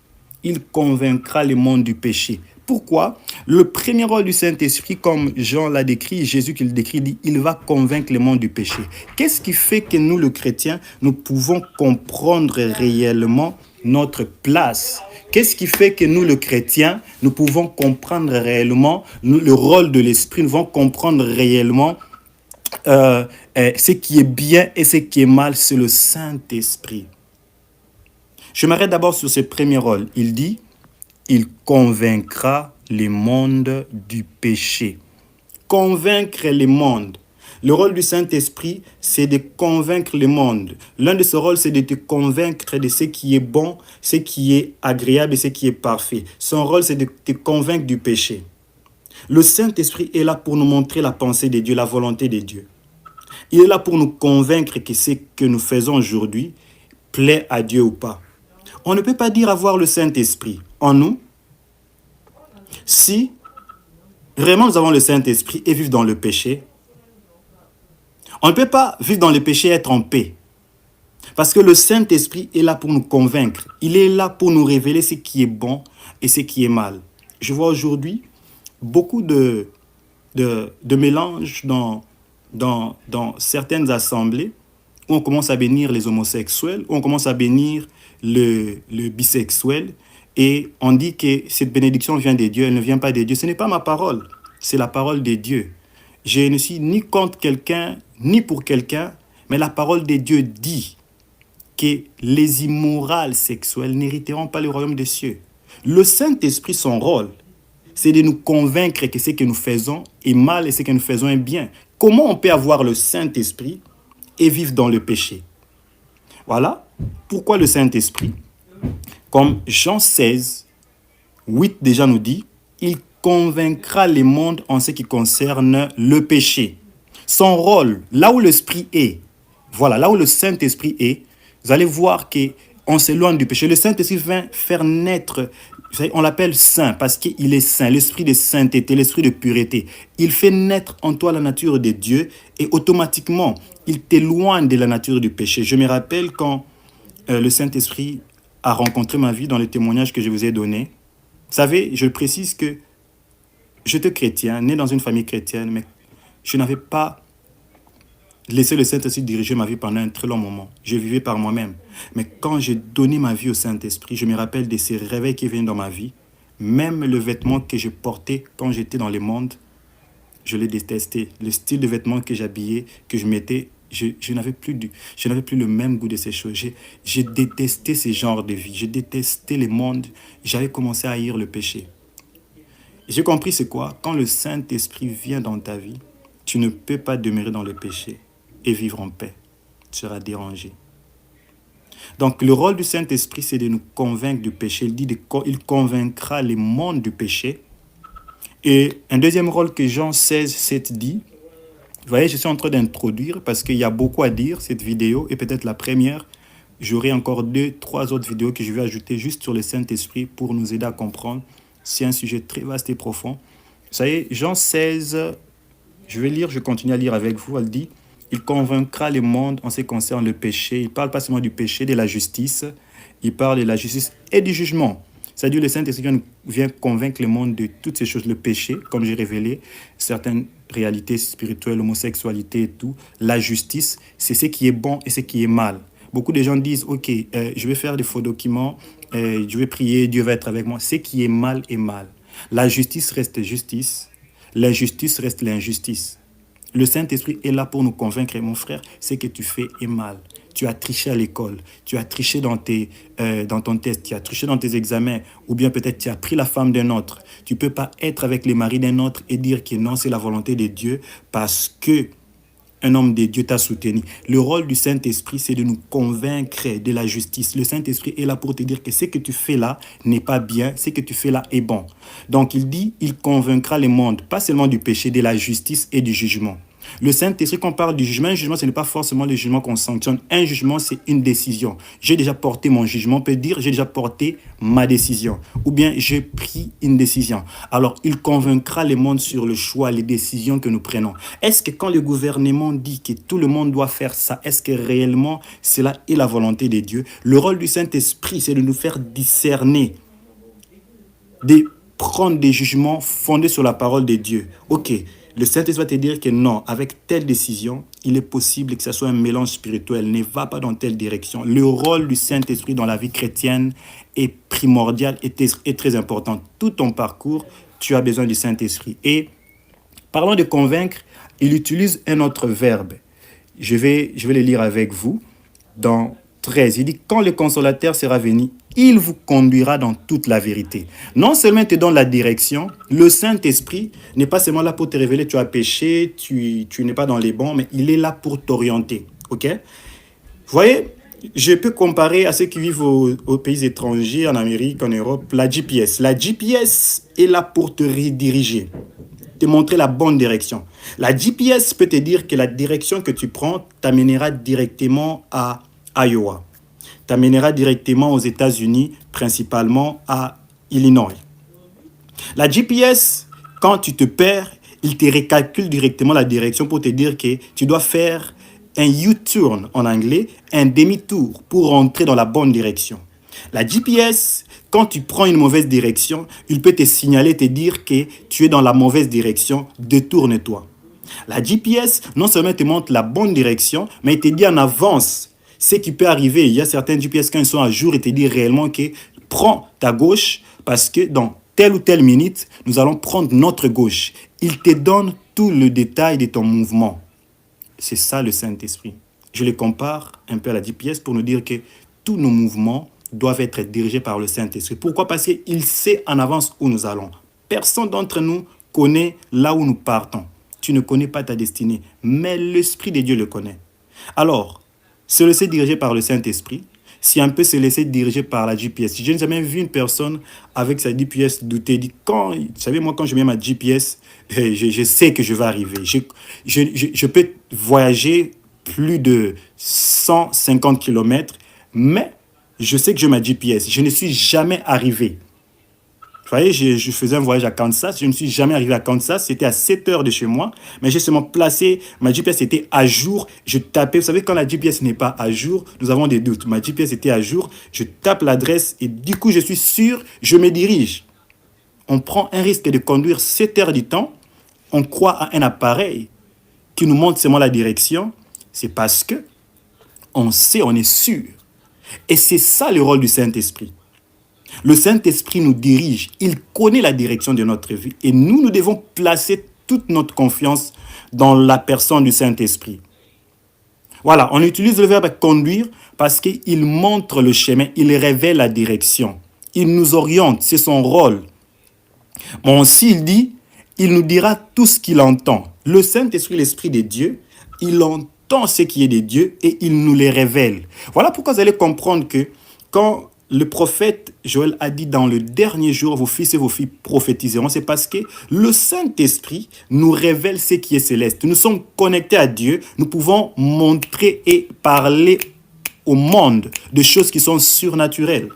Il convaincra le monde du péché. Pourquoi? Le premier rôle du Saint-Esprit, comme Jean l'a décrit, Jésus qui le décrit, dit, il va convaincre le monde du péché. Qu'est-ce qui fait que nous, le chrétien, nous pouvons comprendre réellement notre place? Qu'est-ce qui fait que nous, le chrétien, nous pouvons comprendre réellement le rôle de l'Esprit, nous pouvons comprendre réellement ce qui est bien et ce qui est mal? C'est le Saint-Esprit. Je m'arrête d'abord sur ce premier rôle. Il dit, il convaincra le monde du péché. Convaincre le monde. Le rôle du Saint-Esprit, c'est de convaincre le monde. L'un de ses rôles, c'est de te convaincre de ce qui est bon, ce qui est agréable et ce qui est parfait. Son rôle, c'est de te convaincre du péché. Le Saint-Esprit est là pour nous montrer la pensée de Dieu, la volonté de Dieu. Il est là pour nous convaincre que ce que nous faisons aujourd'hui plaît à Dieu ou pas. On ne peut pas dire avoir le Saint-Esprit en nous si vraiment nous avons le Saint-Esprit et vivons dans le péché. On ne peut pas vivre dans le péché et être en paix. Parce que le Saint-Esprit est là pour nous convaincre. Il est là pour nous révéler ce qui est bon et ce qui est mal. Je vois aujourd'hui beaucoup de mélanges dans certaines assemblées où on commence à bénir les homosexuels, où on commence à bénir le bisexuel, et on dit que cette bénédiction vient de Dieu, elle ne vient pas de Dieu. Ce n'est pas ma parole, c'est la parole de Dieu. Je ne suis ni contre quelqu'un, ni pour quelqu'un, mais la parole de Dieu dit que les immorales sexuels n'hériteront pas le royaume des cieux. Le Saint-Esprit, son rôle, c'est de nous convaincre que ce que nous faisons est mal et ce que nous faisons est bien. Comment on peut avoir le Saint-Esprit et vivre dans le péché? Voilà pourquoi le Saint-Esprit, comme Jean 16, 8 déjà nous dit, il convaincra les mondes en ce qui concerne le péché. Son rôle, là où l'Esprit est, voilà, là où le Saint-Esprit est, vous allez voir qu'on s'éloigne du péché. Le Saint-Esprit vient faire naître, on l'appelle saint parce qu'il est saint, l'esprit de sainteté, l'esprit de pureté. Il fait naître en toi la nature de Dieu et automatiquement, il t'éloigne de la nature du péché. Je me rappelle quand le Saint-Esprit a rencontré ma vie dans les témoignages que je vous ai donnés. Vous savez, je précise que j'étais chrétien, né dans une famille chrétienne, mais je n'avais pas laissé le Saint-Esprit diriger ma vie pendant un très long moment. Je vivais par moi-même. Mais quand j'ai donné ma vie au Saint-Esprit, je me rappelle de ces réveils qui viennent dans ma vie. Même le vêtement que je portais quand j'étais dans le monde, je l'ai détesté. Le style de vêtements que j'habillais, que je mettais, je n'avais plus le même goût de ces choses. J'ai détesté ce genre de vie. J'ai détesté le monde. J'avais commencé à haïr le péché. J'ai compris c'est quoi? Quand le Saint-Esprit vient dans ta vie, tu ne peux pas demeurer dans le péché et vivre en paix. Tu seras dérangé. Donc, le rôle du Saint-Esprit, c'est de nous convaincre du péché. Il dit qu'il convaincra les mondes du péché. Et un deuxième rôle que Jean 16, 7 dit, vous voyez, je suis en train d'introduire parce qu'il y a beaucoup à dire, cette vidéo, et peut-être la première, j'aurai encore 2, 3 autres vidéos que je vais ajouter juste sur le Saint-Esprit pour nous aider à comprendre. C'est un sujet très vaste et profond. Vous savez, Jean 16, je vais lire, je continue à lire avec vous, elle dit, il convaincra les mondes en ce qui concerne le péché. Il ne parle pas seulement du péché, de la justice. Il parle de la justice et du jugement. C'est-à-dire le Saint-Esprit vient convaincre le monde de toutes ces choses. Le péché, comme j'ai révélé, certaines réalités spirituelles, l'homosexualité et tout. La justice, c'est ce qui est bon et ce qui est mal. Beaucoup de gens disent, ok, je vais faire des faux documents, je vais prier, Dieu va être avec moi. Ce qui est mal est mal. La justice reste justice. L'injustice reste l'injustice. Le Saint-Esprit est là pour nous convaincre, mon frère, ce que tu fais est mal. Tu as triché à l'école, tu as triché dans ton test, tu as triché dans tes examens, ou bien peut-être tu as pris la femme d'un autre. Tu ne peux pas être avec les maris d'un autre et dire que non, c'est la volonté de Dieu parce que un homme de Dieu t'a soutenu. Le rôle du Saint-Esprit, c'est de nous convaincre de la justice. Le Saint-Esprit est là pour te dire que ce que tu fais là n'est pas bien, ce que tu fais là est bon. Donc il dit, il convaincra le monde, pas seulement du péché, de la justice et du jugement. Le Saint-Esprit, quand on parle du jugement, un jugement, ce n'est pas forcément le jugement qu'on sanctionne. Un jugement, c'est une décision. J'ai déjà porté mon jugement, on peut dire, j'ai déjà porté ma décision. Ou bien, j'ai pris une décision. Alors, il convaincra le monde sur le choix, les décisions que nous prenons. Est-ce que quand le gouvernement dit que tout le monde doit faire ça, est-ce que réellement cela est la volonté de Dieu? Le rôle du Saint-Esprit, c'est de nous faire discerner, de prendre des jugements fondés sur la parole de Dieu. Ok. Le Saint-Esprit va te dire que non, avec telle décision, il est possible que ce soit un mélange spirituel. Ne va pas dans telle direction. Le rôle du Saint-Esprit dans la vie chrétienne est primordial et très important. Tout ton parcours, tu as besoin du Saint-Esprit. Et parlant de convaincre, il utilise un autre verbe. Je vais le lire avec vous. Dans 13, il dit, quand le consolateur sera venu, il vous conduira dans toute la vérité. Non seulement il te donne la direction, le Saint-Esprit n'est pas seulement là pour te révéler tu as péché, tu n'es pas dans les bons, mais il est là pour t'orienter. Ok? Vous voyez, je peux comparer à ceux qui vivent aux pays étrangers, en Amérique, en Europe, la GPS. La GPS est là pour te rediriger, te montrer la bonne direction. La GPS peut te dire que la direction que tu prends t'amènera directement à Iowa. T'amènera directement aux États-Unis, principalement à Illinois. La GPS, quand tu te perds, il te recalcule directement la direction pour te dire que tu dois faire un U-turn en anglais, un demi-tour pour rentrer dans la bonne direction. La GPS, quand tu prends une mauvaise direction, il peut te signaler, te dire que tu es dans la mauvaise direction, détourne-toi. La GPS, non seulement te montre la bonne direction, mais il te dit en avance ce qui peut arriver. Il y a certains GPS quand ils sont à jour, ils te disent réellement que prends ta gauche parce que dans telle ou telle minute, nous allons prendre notre gauche. Il te donne tout le détail de ton mouvement. C'est ça le Saint-Esprit. Je le compare un peu à la GPS pour nous dire que tous nos mouvements doivent être dirigés par le Saint-Esprit. Pourquoi? Parce qu'il sait en avance où nous allons. Personne d'entre nous connaît là où nous partons. Tu ne connais pas ta destinée, mais l'Esprit de Dieu le connaît. Alors, se laisser diriger par le Saint-Esprit, c'est un peu se laisser diriger par la GPS. Je n'ai jamais vu une personne avec sa GPS douter. Vous savez, moi, quand je mets ma GPS, je sais que je vais arriver. Je peux voyager plus de 150 km, mais je sais que j'ai ma GPS. Je ne suis jamais arrivé. Vous voyez, je faisais un voyage à Kansas. Je ne suis jamais arrivé à Kansas. C'était à 7 heures de chez moi. Mais j'ai seulement placé, ma GPS était à jour. Je tapais, vous savez, quand la GPS n'est pas à jour, nous avons des doutes. Ma GPS était à jour. Je tape l'adresse et du coup, je suis sûr, je me dirige. On prend un risque de conduire 7 heures du temps. On croit à un appareil qui nous montre seulement la direction. C'est parce que on sait, on est sûr. Et c'est ça le rôle du Saint-Esprit. Le Saint-Esprit nous dirige, il connaît la direction de notre vie et nous devons placer toute notre confiance dans la personne du Saint-Esprit. Voilà, on utilise le verbe conduire parce qu'il montre le chemin, il révèle la direction, il nous oriente, c'est son rôle. Bon, s'il dit, il nous dira tout ce qu'il entend. Le Saint-Esprit, l'Esprit de Dieu, il entend ce qui est de Dieu et il nous les révèle. Voilà pourquoi vous allez comprendre que quand le prophète Joël a dit dans le dernier jour, vos fils et vos filles prophétiseront. C'est parce que le Saint-Esprit nous révèle ce qui est céleste. Nous sommes connectés à Dieu. Nous pouvons montrer et parler au monde de choses qui sont surnaturelles.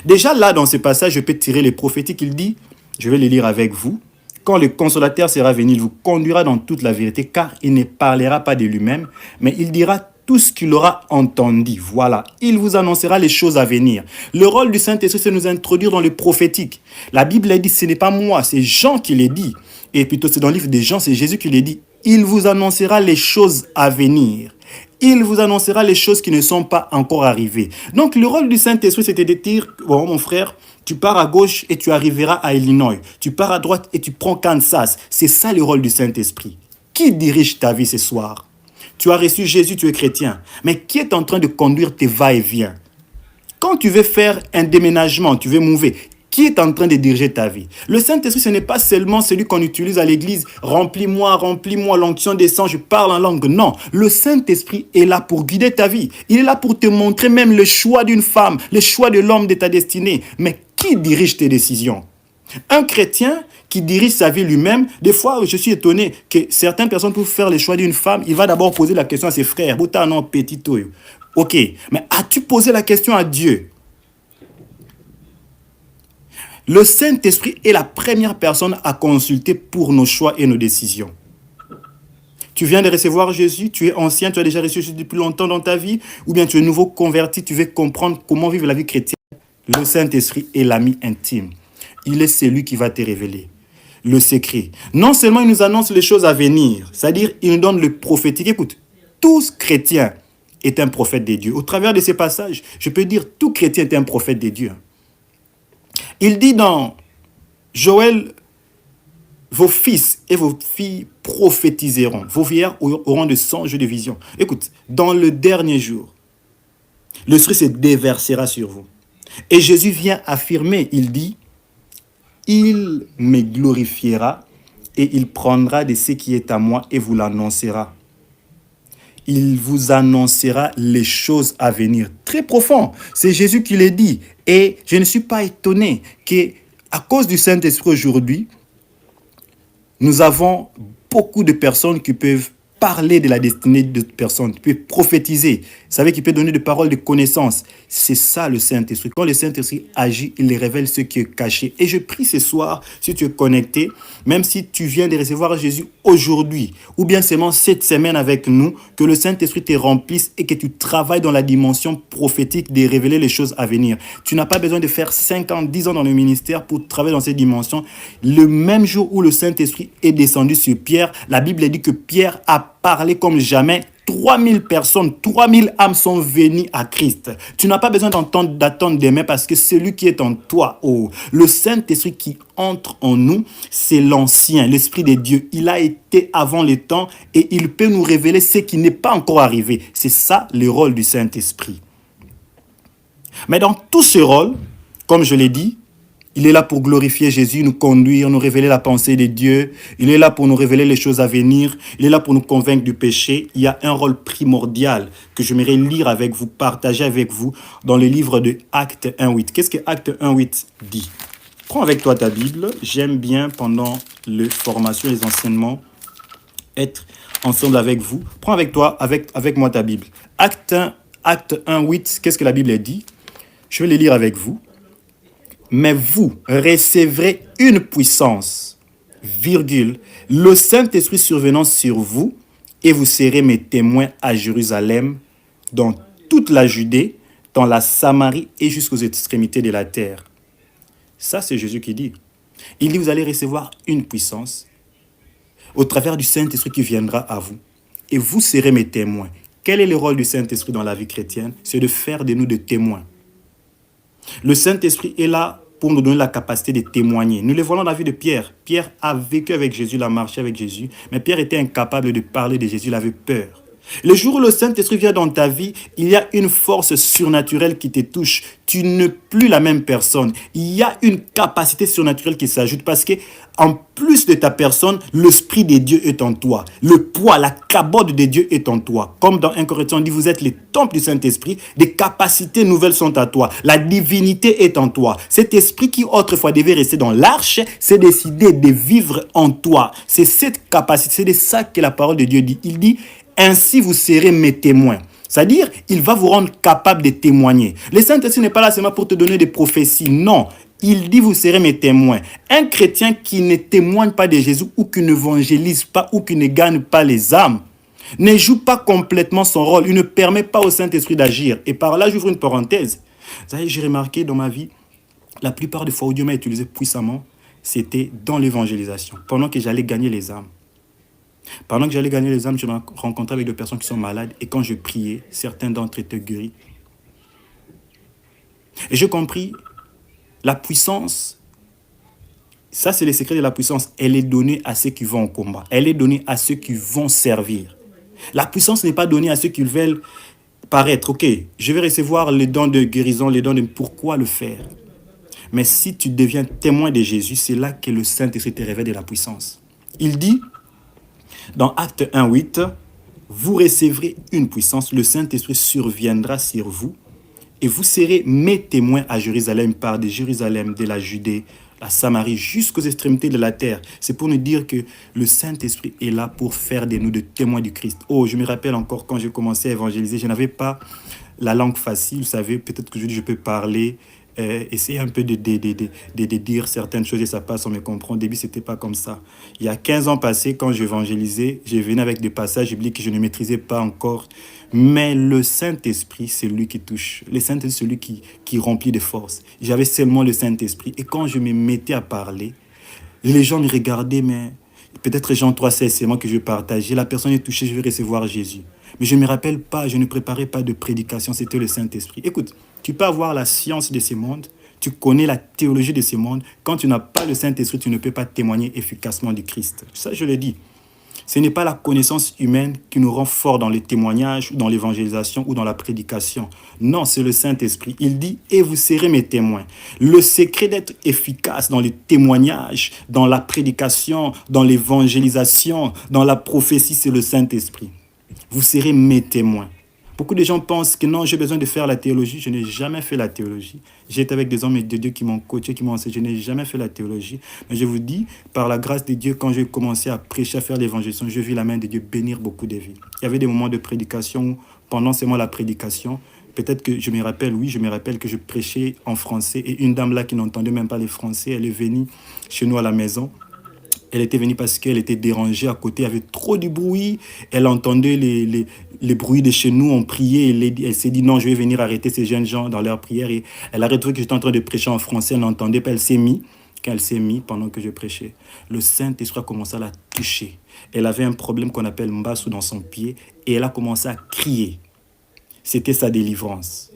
Déjà là, dans ce passage, je peux tirer les prophétiques. Il dit, je vais les lire avec vous. Quand le consolateur sera venu, il vous conduira dans toute la vérité, car il ne parlera pas de lui-même, mais il dira tout ce qu'il aura entendu. Voilà, il vous annoncera les choses à venir. Le rôle du Saint-Esprit, c'est de nous introduire dans le prophétique. La Bible a dit, ce n'est pas moi, c'est Jean qui l'a dit. Et plutôt, c'est dans le livre de Jean, c'est Jésus qui l'a dit. Il vous annoncera les choses à venir. Il vous annoncera les choses qui ne sont pas encore arrivées. Donc, le rôle du Saint-Esprit, c'était de dire, bon, mon frère, tu pars à gauche et tu arriveras à Illinois. Tu pars à droite et tu prends Kansas. C'est ça le rôle du Saint-Esprit. Qui dirige ta vie ce soir? Tu as reçu Jésus, tu es chrétien. Mais qui est en train de conduire tes va-et-vient? Quand tu veux faire un déménagement, tu veux mouver, qui est en train de diriger ta vie? Le Saint-Esprit, ce n'est pas seulement celui qu'on utilise à l'église. Remplis-moi, l'onction descend, je parle en langue. Non, le Saint-Esprit est là pour guider ta vie. Il est là pour te montrer même le choix d'une femme, le choix de l'homme de ta destinée. Mais qui dirige tes décisions? Un chrétien qui dirige sa vie lui-même, des fois, je suis étonné que certaines personnes, pour faire le choix d'une femme, il va d'abord poser la question à ses frères. Ok, mais as-tu posé la question à Dieu? Le Saint-Esprit est la première personne à consulter pour nos choix et nos décisions. Tu viens de recevoir Jésus, tu es ancien, tu as déjà reçu Jésus depuis longtemps dans ta vie, ou bien tu es nouveau converti, tu veux comprendre comment vivre la vie chrétienne. Le Saint-Esprit est l'ami intime. Il est celui qui va te révéler le secret. Non seulement il nous annonce les choses à venir, c'est-à-dire il nous donne le prophétique. Écoute, tout chrétien est un prophète de Dieu. Au travers de ces passages, je peux dire tout chrétien est un prophète de Dieu. Il dit dans Joël, vos fils et vos filles prophétiseront. Vos vieillards auront de songes et de visions. Écoute, dans le dernier jour, l'Esprit se déversera sur vous. Et Jésus vient affirmer, il dit, il me glorifiera et il prendra de ce qui est à moi et vous l'annoncera. Il vous annoncera les choses à venir. Très profond. C'est Jésus qui l'a dit. Et je ne suis pas étonné qu'à cause du Saint-Esprit aujourd'hui, nous avons beaucoup de personnes qui peuvent parler de la destinée d'autres personnes. Tu peux prophétiser. Vous savez qu'il peut donner des paroles de connaissance. C'est ça le Saint-Esprit. Quand le Saint-Esprit agit, il révèle ce qui est caché. Et je prie ce soir, si tu es connecté, même si tu viens de recevoir Jésus aujourd'hui, ou bien seulement cette semaine avec nous, que le Saint-Esprit te remplisse et que tu travailles dans la dimension prophétique de révéler les choses à venir. Tu n'as pas besoin de faire 5 ans, 10 ans dans le ministère pour travailler dans cette dimension. Le même jour où le Saint-Esprit est descendu sur Pierre, la Bible dit que Pierre a parlé comme jamais. 3000 personnes, 3000 âmes sont venues à Christ. Tu n'as pas besoin d'attendre demain parce que celui qui est en toi, le Saint-Esprit qui entre en nous, c'est l'ancien, l'Esprit de Dieu. Il a été avant les temps et il peut nous révéler ce qui n'est pas encore arrivé. C'est ça le rôle du Saint-Esprit. Mais dans tout ce rôle, comme je l'ai dit, il est là pour glorifier Jésus, nous conduire, nous révéler la pensée de Dieu. Il est là pour nous révéler les choses à venir. Il est là pour nous convaincre du péché. Il y a un rôle primordial que j'aimerais lire avec vous, partager avec vous dans le livre de Actes 1.8. Qu'est-ce que Actes 1.8 dit? Prends avec toi ta Bible. J'aime bien pendant les formations et les enseignements être ensemble avec vous. Prends avec toi, avec moi ta Bible. Acte 1.8, qu'est-ce que la Bible dit? Je vais le lire avec vous. Mais vous recevrez une puissance, le Saint-Esprit survenant sur vous, et vous serez mes témoins à Jérusalem, dans toute la Judée, dans la Samarie et jusqu'aux extrémités de la terre. Ça, c'est Jésus qui dit. Il dit, vous allez recevoir une puissance au travers du Saint-Esprit qui viendra à vous, et vous serez mes témoins. Quel est le rôle du Saint-Esprit dans la vie chrétienne? C'est de faire de nous des témoins. Le Saint-Esprit est là pour nous donner la capacité de témoigner. Nous le voyons dans la vie de Pierre. Pierre a vécu avec Jésus, il a marché avec Jésus, mais Pierre était incapable de parler de Jésus, il avait peur. Le jour où le Saint-Esprit vient dans ta vie, il y a une force surnaturelle qui te touche. Tu n'es plus la même personne. Il y a une capacité surnaturelle qui s'ajoute parce que, en plus de ta personne, l'Esprit de Dieu est en toi. Le poids, la cabode de Dieu est en toi. Comme dans 1 Corinthiens, on dit, vous êtes les temples du Saint-Esprit, des capacités nouvelles sont à toi. La divinité est en toi. Cet esprit qui autrefois devait rester dans l'arche, s'est décidé de vivre en toi. C'est cette capacité, c'est de ça que la parole de Dieu dit. Il dit, ainsi vous serez mes témoins. C'est-à-dire, il va vous rendre capable de témoigner. Le Saint-Esprit n'est pas là seulement pour te donner des prophéties. Non, il dit vous serez mes témoins. Un chrétien qui ne témoigne pas de Jésus ou qui n'évangélise pas ou qui ne gagne pas les âmes, ne joue pas complètement son rôle. Il ne permet pas au Saint-Esprit d'agir. Et par là, j'ouvre une parenthèse. Vous savez, j'ai remarqué dans ma vie, la plupart des fois où Dieu m'a utilisé puissamment, c'était dans l'évangélisation, pendant que j'allais gagner les âmes. Pendant que j'allais gagner les âmes, je me rencontrais avec des personnes qui sont malades. Et quand je priais, certains d'entre eux étaient guéris. Et j'ai compris, la puissance, ça c'est le secret de la puissance, elle est donnée à ceux qui vont au combat. Elle est donnée à ceux qui vont servir. La puissance n'est pas donnée à ceux qui veulent paraître. Ok, je vais recevoir les dons de guérison, les dons de... Pourquoi le faire? Mais si tu deviens témoin de Jésus, c'est là que le Saint-Esprit te révèle de la puissance. Il dit... Dans Acte 1.8, vous recevrez une puissance, le Saint-Esprit surviendra sur vous et vous serez mes témoins à Jérusalem, par de Jérusalem, de la Judée, la Samarie, jusqu'aux extrémités de la terre. C'est pour nous dire que le Saint-Esprit est là pour faire de nous des témoins du Christ. Oh, je me rappelle encore quand j'ai commencé à évangéliser, je n'avais pas la langue facile, vous savez, peut-être qu'aujourd'hui je peux parler, essayer un peu de dire certaines choses et ça passe, on me comprend. Au début, ce n'était pas comme ça. Il y a 15 ans passés, quand j'évangélisais, je venais avec des passages bibliques que je ne maîtrisais pas encore. Mais le Saint-Esprit, c'est lui qui touche. Le Saint-Esprit, c'est lui qui remplit de force. J'avais seulement le Saint-Esprit. Et quand je me mettais à parler, les gens me regardaient, mais peut-être Jean 3,16, c'est moi que je partageais. La personne est touchée, je vais recevoir Jésus. Mais je ne me rappelle pas, je ne préparais pas de prédication, c'était le Saint-Esprit. Écoute, tu peux avoir la science de ce monde, tu connais la théologie de ce monde. Quand tu n'as pas le Saint-Esprit, tu ne peux pas témoigner efficacement du Christ. Ça, je le dis. Ce n'est pas la connaissance humaine qui nous rend forts dans les témoignages, ou dans l'évangélisation ou dans la prédication. Non, c'est le Saint-Esprit. Il dit « Et vous serez mes témoins ». Le secret d'être efficace dans les témoignages, dans la prédication, dans l'évangélisation, dans la prophétie, c'est le Saint-Esprit. Vous serez mes témoins. Beaucoup de gens pensent que non, j'ai besoin de faire la théologie. Je n'ai jamais fait la théologie. J'ai été avec des hommes de Dieu qui m'ont coaché, qui m'ont enseigné. Je n'ai jamais fait la théologie. Mais je vous dis, par la grâce de Dieu, quand j'ai commencé à prêcher, à faire l'évangélisation, je vis la main de Dieu bénir beaucoup de vies. Il y avait des moments de prédication où, pendant seulement la prédication, peut-être que je me rappelle, oui, je me rappelle que je prêchais en français et une dame là qui n'entendait même pas les français, elle est venue chez nous à la maison. Elle était venue parce qu'elle était dérangée à côté, il y avait trop de bruit. Elle entendait les bruits de chez nous, on priait. Elle s'est dit non, je vais venir arrêter ces jeunes gens dans leur prière. Et elle a retrouvé que j'étais en train de prêcher en français, elle n'entendait pas, elle s'est mise. Quand elle s'est mise pendant que je prêchais, le Saint-Esprit a commencé à la toucher. Elle avait un problème qu'on appelle mbassou dans son pied et elle a commencé à crier. C'était sa délivrance.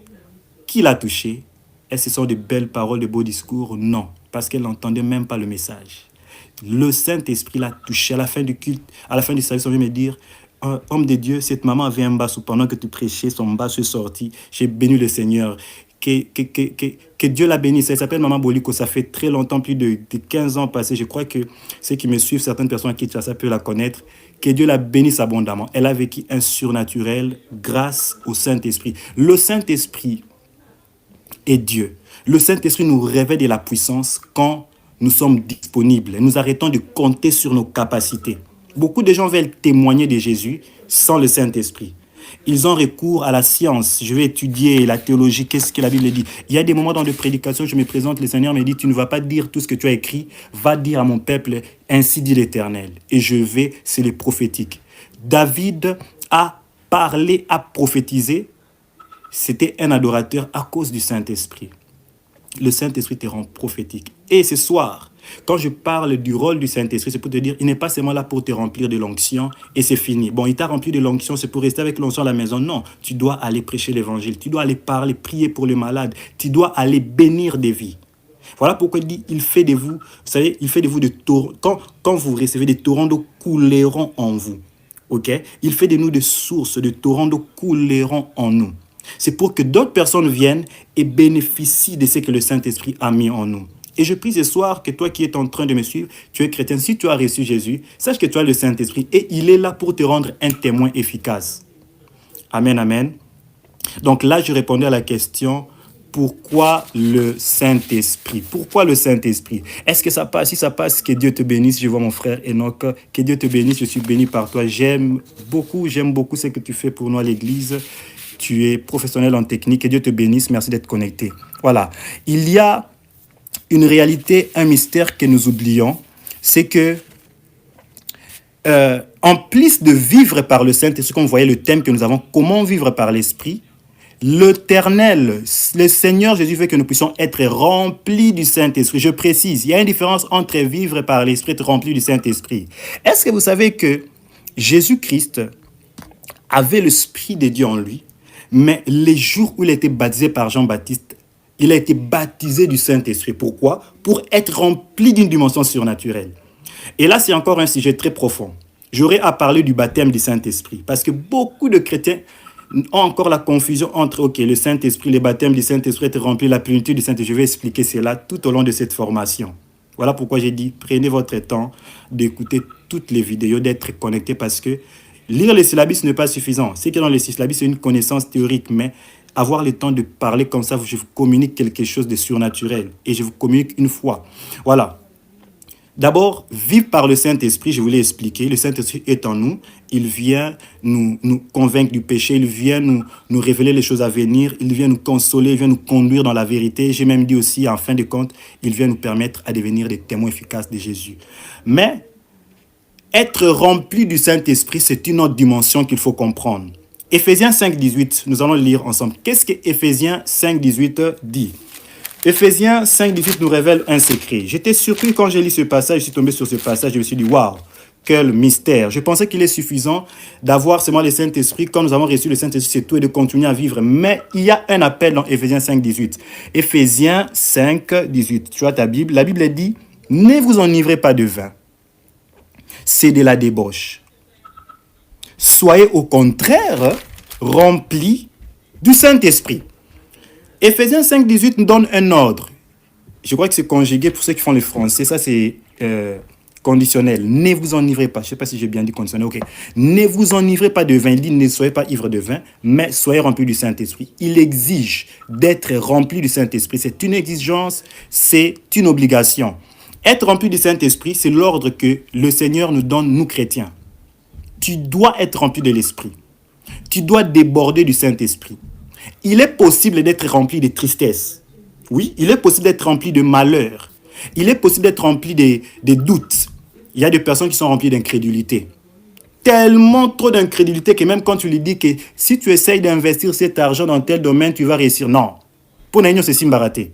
Qui l'a touchée? Est-ce que ce sont de belles paroles, de beaux discours? Non, parce qu'elle n'entendait même pas le message. Le Saint-Esprit l'a touché à la fin du culte, à la fin du service, on vient me dire, homme de Dieu, cette maman avait un bassou pendant que tu prêchais, son bassou est sorti. J'ai béni le Seigneur. Que Dieu la bénisse. Elle s'appelle Maman Boliko, ça fait très longtemps, plus de 15 ans passés. Je crois que ceux qui me suivent, certaines personnes qui ça peuvent la connaître. Que Dieu la bénisse abondamment. Elle a vécu un surnaturel grâce au Saint-Esprit. Le Saint-Esprit est Dieu. Le Saint-Esprit nous révèle de la puissance quand nous sommes disponibles. Nous arrêtons de compter sur nos capacités. Beaucoup de gens veulent témoigner de Jésus sans le Saint-Esprit. Ils ont recours à la science. Je vais étudier la théologie, qu'est-ce que la Bible dit. Il y a des moments dans les prédications, je me présente, le Seigneur me dit, tu ne vas pas dire tout ce que tu as écrit, va dire à mon peuple, ainsi dit l'Éternel. Et je vais, c'est le prophétique. David a parlé, a prophétisé. C'était un adorateur à cause du Saint-Esprit. Le Saint-Esprit te rend prophétique. Et ce soir, quand je parle du rôle du Saint-Esprit, c'est pour te dire, il n'est pas seulement là pour te remplir de l'onction et c'est fini. Bon, il t'a rempli de l'onction, c'est pour rester avec l'onction à la maison. Non, tu dois aller prêcher l'évangile, tu dois aller parler, prier pour les malades, tu dois aller bénir des vies. Voilà pourquoi il dit, il fait de vous, vous savez, il fait de vous des torrents. Quand vous recevez des torrents d'eau couleront en vous. Ok? Il fait de nous des sources, de torrents d'eau couleront en nous. C'est pour que d'autres personnes viennent et bénéficient de ce que le Saint-Esprit a mis en nous. Et je prie ce soir que toi qui es en train de me suivre, tu es chrétien, si tu as reçu Jésus, sache que tu as le Saint-Esprit et il est là pour te rendre un témoin efficace. Amen, amen. Donc là, je répondais à la question, pourquoi le Saint-Esprit? Pourquoi le Saint-Esprit? Est-ce que ça passe? Si ça passe, que Dieu te bénisse. Je vois mon frère Enoch. Que Dieu te bénisse, je suis béni par toi. J'aime beaucoup ce que tu fais pour nous à l'église. Tu es professionnel en technique. Que Dieu te bénisse. Merci d'être connecté. Voilà. Il y a une réalité, un mystère que nous oublions. C'est que, en plus de vivre par le Saint-Esprit, comme vous voyez le thème que nous avons, comment vivre par l'Esprit, l'Éternel, le Seigneur Jésus veut que nous puissions être remplis du Saint-Esprit. Je précise, il y a une différence entre vivre par l'Esprit et être rempli du Saint-Esprit. Est-ce que vous savez que Jésus-Christ avait l'Esprit de Dieu en lui, mais les jours où il a été baptisé par Jean-Baptiste, il a été baptisé du Saint-Esprit. Pourquoi? Pour être rempli d'une dimension surnaturelle. Et là, c'est encore un sujet très profond. J'aurais à parler du baptême du Saint-Esprit, parce que beaucoup de chrétiens ont encore la confusion entre le Saint-Esprit, le baptême du Saint-Esprit, être rempli, la plénitude du Saint-Esprit. Je vais expliquer cela tout au long de cette formation. Voilà pourquoi j'ai dit, prenez votre temps d'écouter toutes les vidéos, d'être connecté, parce que lire les syllabus n'est pas suffisant. Ce qui est dans les syllabus, c'est une connaissance théorique, mais avoir le temps de parler comme ça, je vous communique quelque chose de surnaturel et je vous communique une foi. Voilà. D'abord, vivre par le Saint-Esprit, je vous l'ai expliqué. Le Saint-Esprit est en nous. Il vient nous convaincre du péché. Il vient nous révéler les choses à venir. Il vient nous consoler. Il vient nous conduire dans la vérité. J'ai même dit aussi, en fin de compte, il vient nous permettre à devenir des témoins efficaces de Jésus. Mais être rempli du Saint-Esprit, c'est une autre dimension qu'il faut comprendre. Éphésiens 5, 18, nous allons lire ensemble. Qu'est-ce que Éphésiens 5, 18 dit? Éphésiens 5, 18 nous révèle un secret. J'étais surpris quand j'ai lu ce passage, je suis tombé sur ce passage, je me suis dit, waouh, quel mystère. Je pensais qu'il est suffisant d'avoir seulement le Saint-Esprit. Quand nous avons reçu le Saint-Esprit, c'est tout et de continuer à vivre. Mais il y a un appel dans Éphésiens 5, 18. Éphésiens 5, 18. Tu as ta Bible. La Bible dit, ne vous enivrez pas de vin. C'est de la débauche. Soyez au contraire remplis du Saint-Esprit. Éphésiens 5, 18 nous donne un ordre. Je crois que c'est conjugué pour ceux qui font le français. Ça, c'est conditionnel. Ne vous enivrez pas. Je ne sais pas si j'ai bien dit conditionnel. Ok. Ne vous enivrez pas de vin. Il dit ne soyez pas ivres de vin, mais soyez remplis du Saint-Esprit. Il exige d'être rempli du Saint-Esprit. C'est une exigence, c'est une obligation. Être rempli du Saint-Esprit, c'est l'ordre que le Seigneur nous donne, nous chrétiens. Tu dois être rempli de l'Esprit. Tu dois déborder du Saint-Esprit. Il est possible d'être rempli de tristesse. Oui, il est possible d'être rempli de malheur. Il est possible d'être rempli de doutes. Il y a des personnes qui sont remplies d'incrédulité. Tellement trop d'incrédulité que même quand tu lui dis que si tu essayes d'investir cet argent dans tel domaine, tu vas réussir. Non. Pour nous, c'est simbaraté.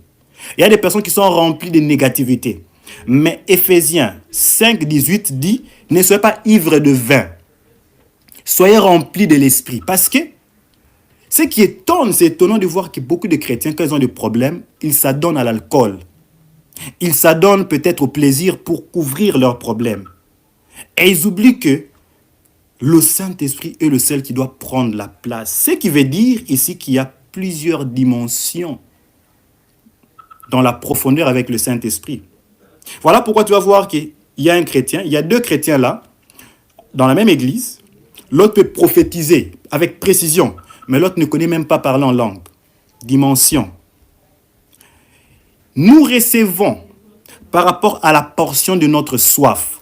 Il y a des personnes qui sont remplies de négativité. Mais Éphésiens 5, 18 dit, ne soyez pas ivres de vin. Soyez remplis de l'esprit. Parce que ce qui étonne, c'est étonnant de voir que beaucoup de chrétiens, quand ils ont des problèmes, ils s'adonnent à l'alcool. Ils s'adonnent peut-être au plaisir pour couvrir leurs problèmes. Et ils oublient que le Saint-Esprit est le seul qui doit prendre la place. Ce qui veut dire ici qu'il y a plusieurs dimensions dans la profondeur avec le Saint-Esprit. Voilà pourquoi tu vas voir qu'il y a un chrétien, il y a deux chrétiens là, dans la même église. L'autre peut prophétiser avec précision, mais l'autre ne connaît même pas parler en langue. Dimension. Nous recevons, par rapport à la portion de notre soif,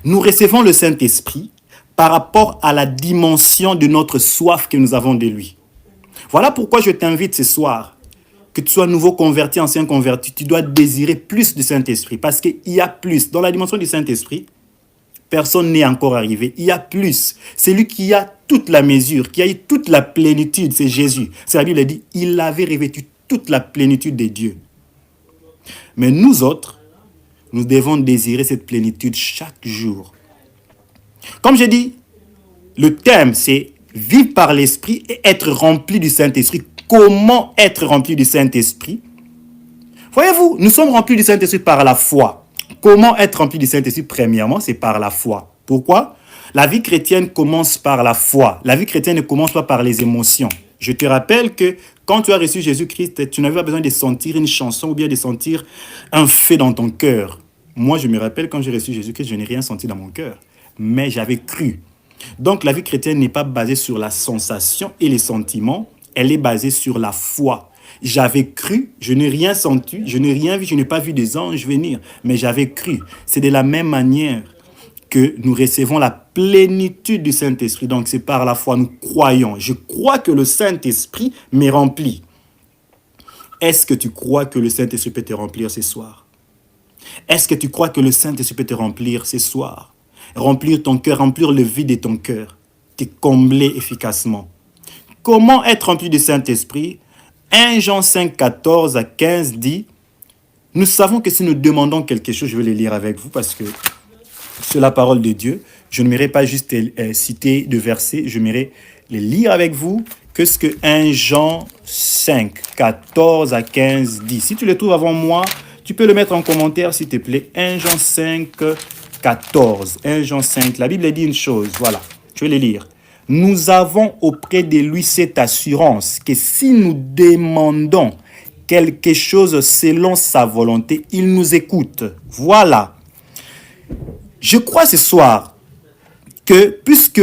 nous recevons le Saint-Esprit par rapport à la dimension de notre soif que nous avons de lui. Voilà pourquoi je t'invite ce soir, que tu sois nouveau converti, ancien converti, tu dois désirer plus du Saint-Esprit, parce qu'il y a plus. Dans la dimension du Saint-Esprit, personne n'est encore arrivé. Il y a plus. C'est lui qui a toute la mesure, qui a eu toute la plénitude, c'est Jésus. C'est la Bible dit, il avait revêtu toute la plénitude de Dieu. Mais nous autres, nous devons désirer cette plénitude chaque jour. Comme j'ai dit, le thème c'est vivre par l'Esprit et être rempli du Saint-Esprit. Comment être rempli du Saint-Esprit? Voyez-vous, nous sommes remplis du Saint-Esprit par la foi. Comment être rempli du Saint-Esprit? Premièrement, c'est par la foi. Pourquoi? La vie chrétienne commence par la foi. La vie chrétienne ne commence pas par les émotions. Je te rappelle que quand tu as reçu Jésus-Christ, tu n'avais pas besoin de sentir une chanson ou bien de sentir un fait dans ton cœur. Moi, je me rappelle quand j'ai reçu Jésus-Christ, je n'ai rien senti dans mon cœur. Mais j'avais cru. Donc, la vie chrétienne n'est pas basée sur la sensation et les sentiments. Elle est basée sur la foi. J'avais cru, je n'ai rien senti, je n'ai rien vu, je n'ai pas vu des anges venir, mais j'avais cru. C'est de la même manière que nous recevons la plénitude du Saint-Esprit. Donc, c'est par la foi, nous croyons. Je crois que le Saint-Esprit m'est rempli. Est-ce que tu crois que le Saint-Esprit peut te remplir ce soir? Est-ce que tu crois que le Saint-Esprit peut te remplir ce soir? Remplir ton cœur, remplir le vide de ton cœur, te combler efficacement. Comment être rempli du Saint-Esprit? 1 Jean 5, 14 à 15 dit, nous savons que si nous demandons quelque chose, je vais le lire avec vous parce que c'est la parole de Dieu. Je n'aimerais pas juste citer de versets, je m'aimerais les lire avec vous. Qu'est-ce que 1 Jean 5, 14 à 15 dit? Si tu le trouves avant moi, tu peux le mettre en commentaire s'il te plaît. 1 Jean 5, 14. 1 Jean 5, la Bible dit une chose, voilà, je vais le lire. Nous avons auprès de lui cette assurance que si nous demandons quelque chose selon sa volonté, il nous écoute. Voilà. Je crois ce soir que puisque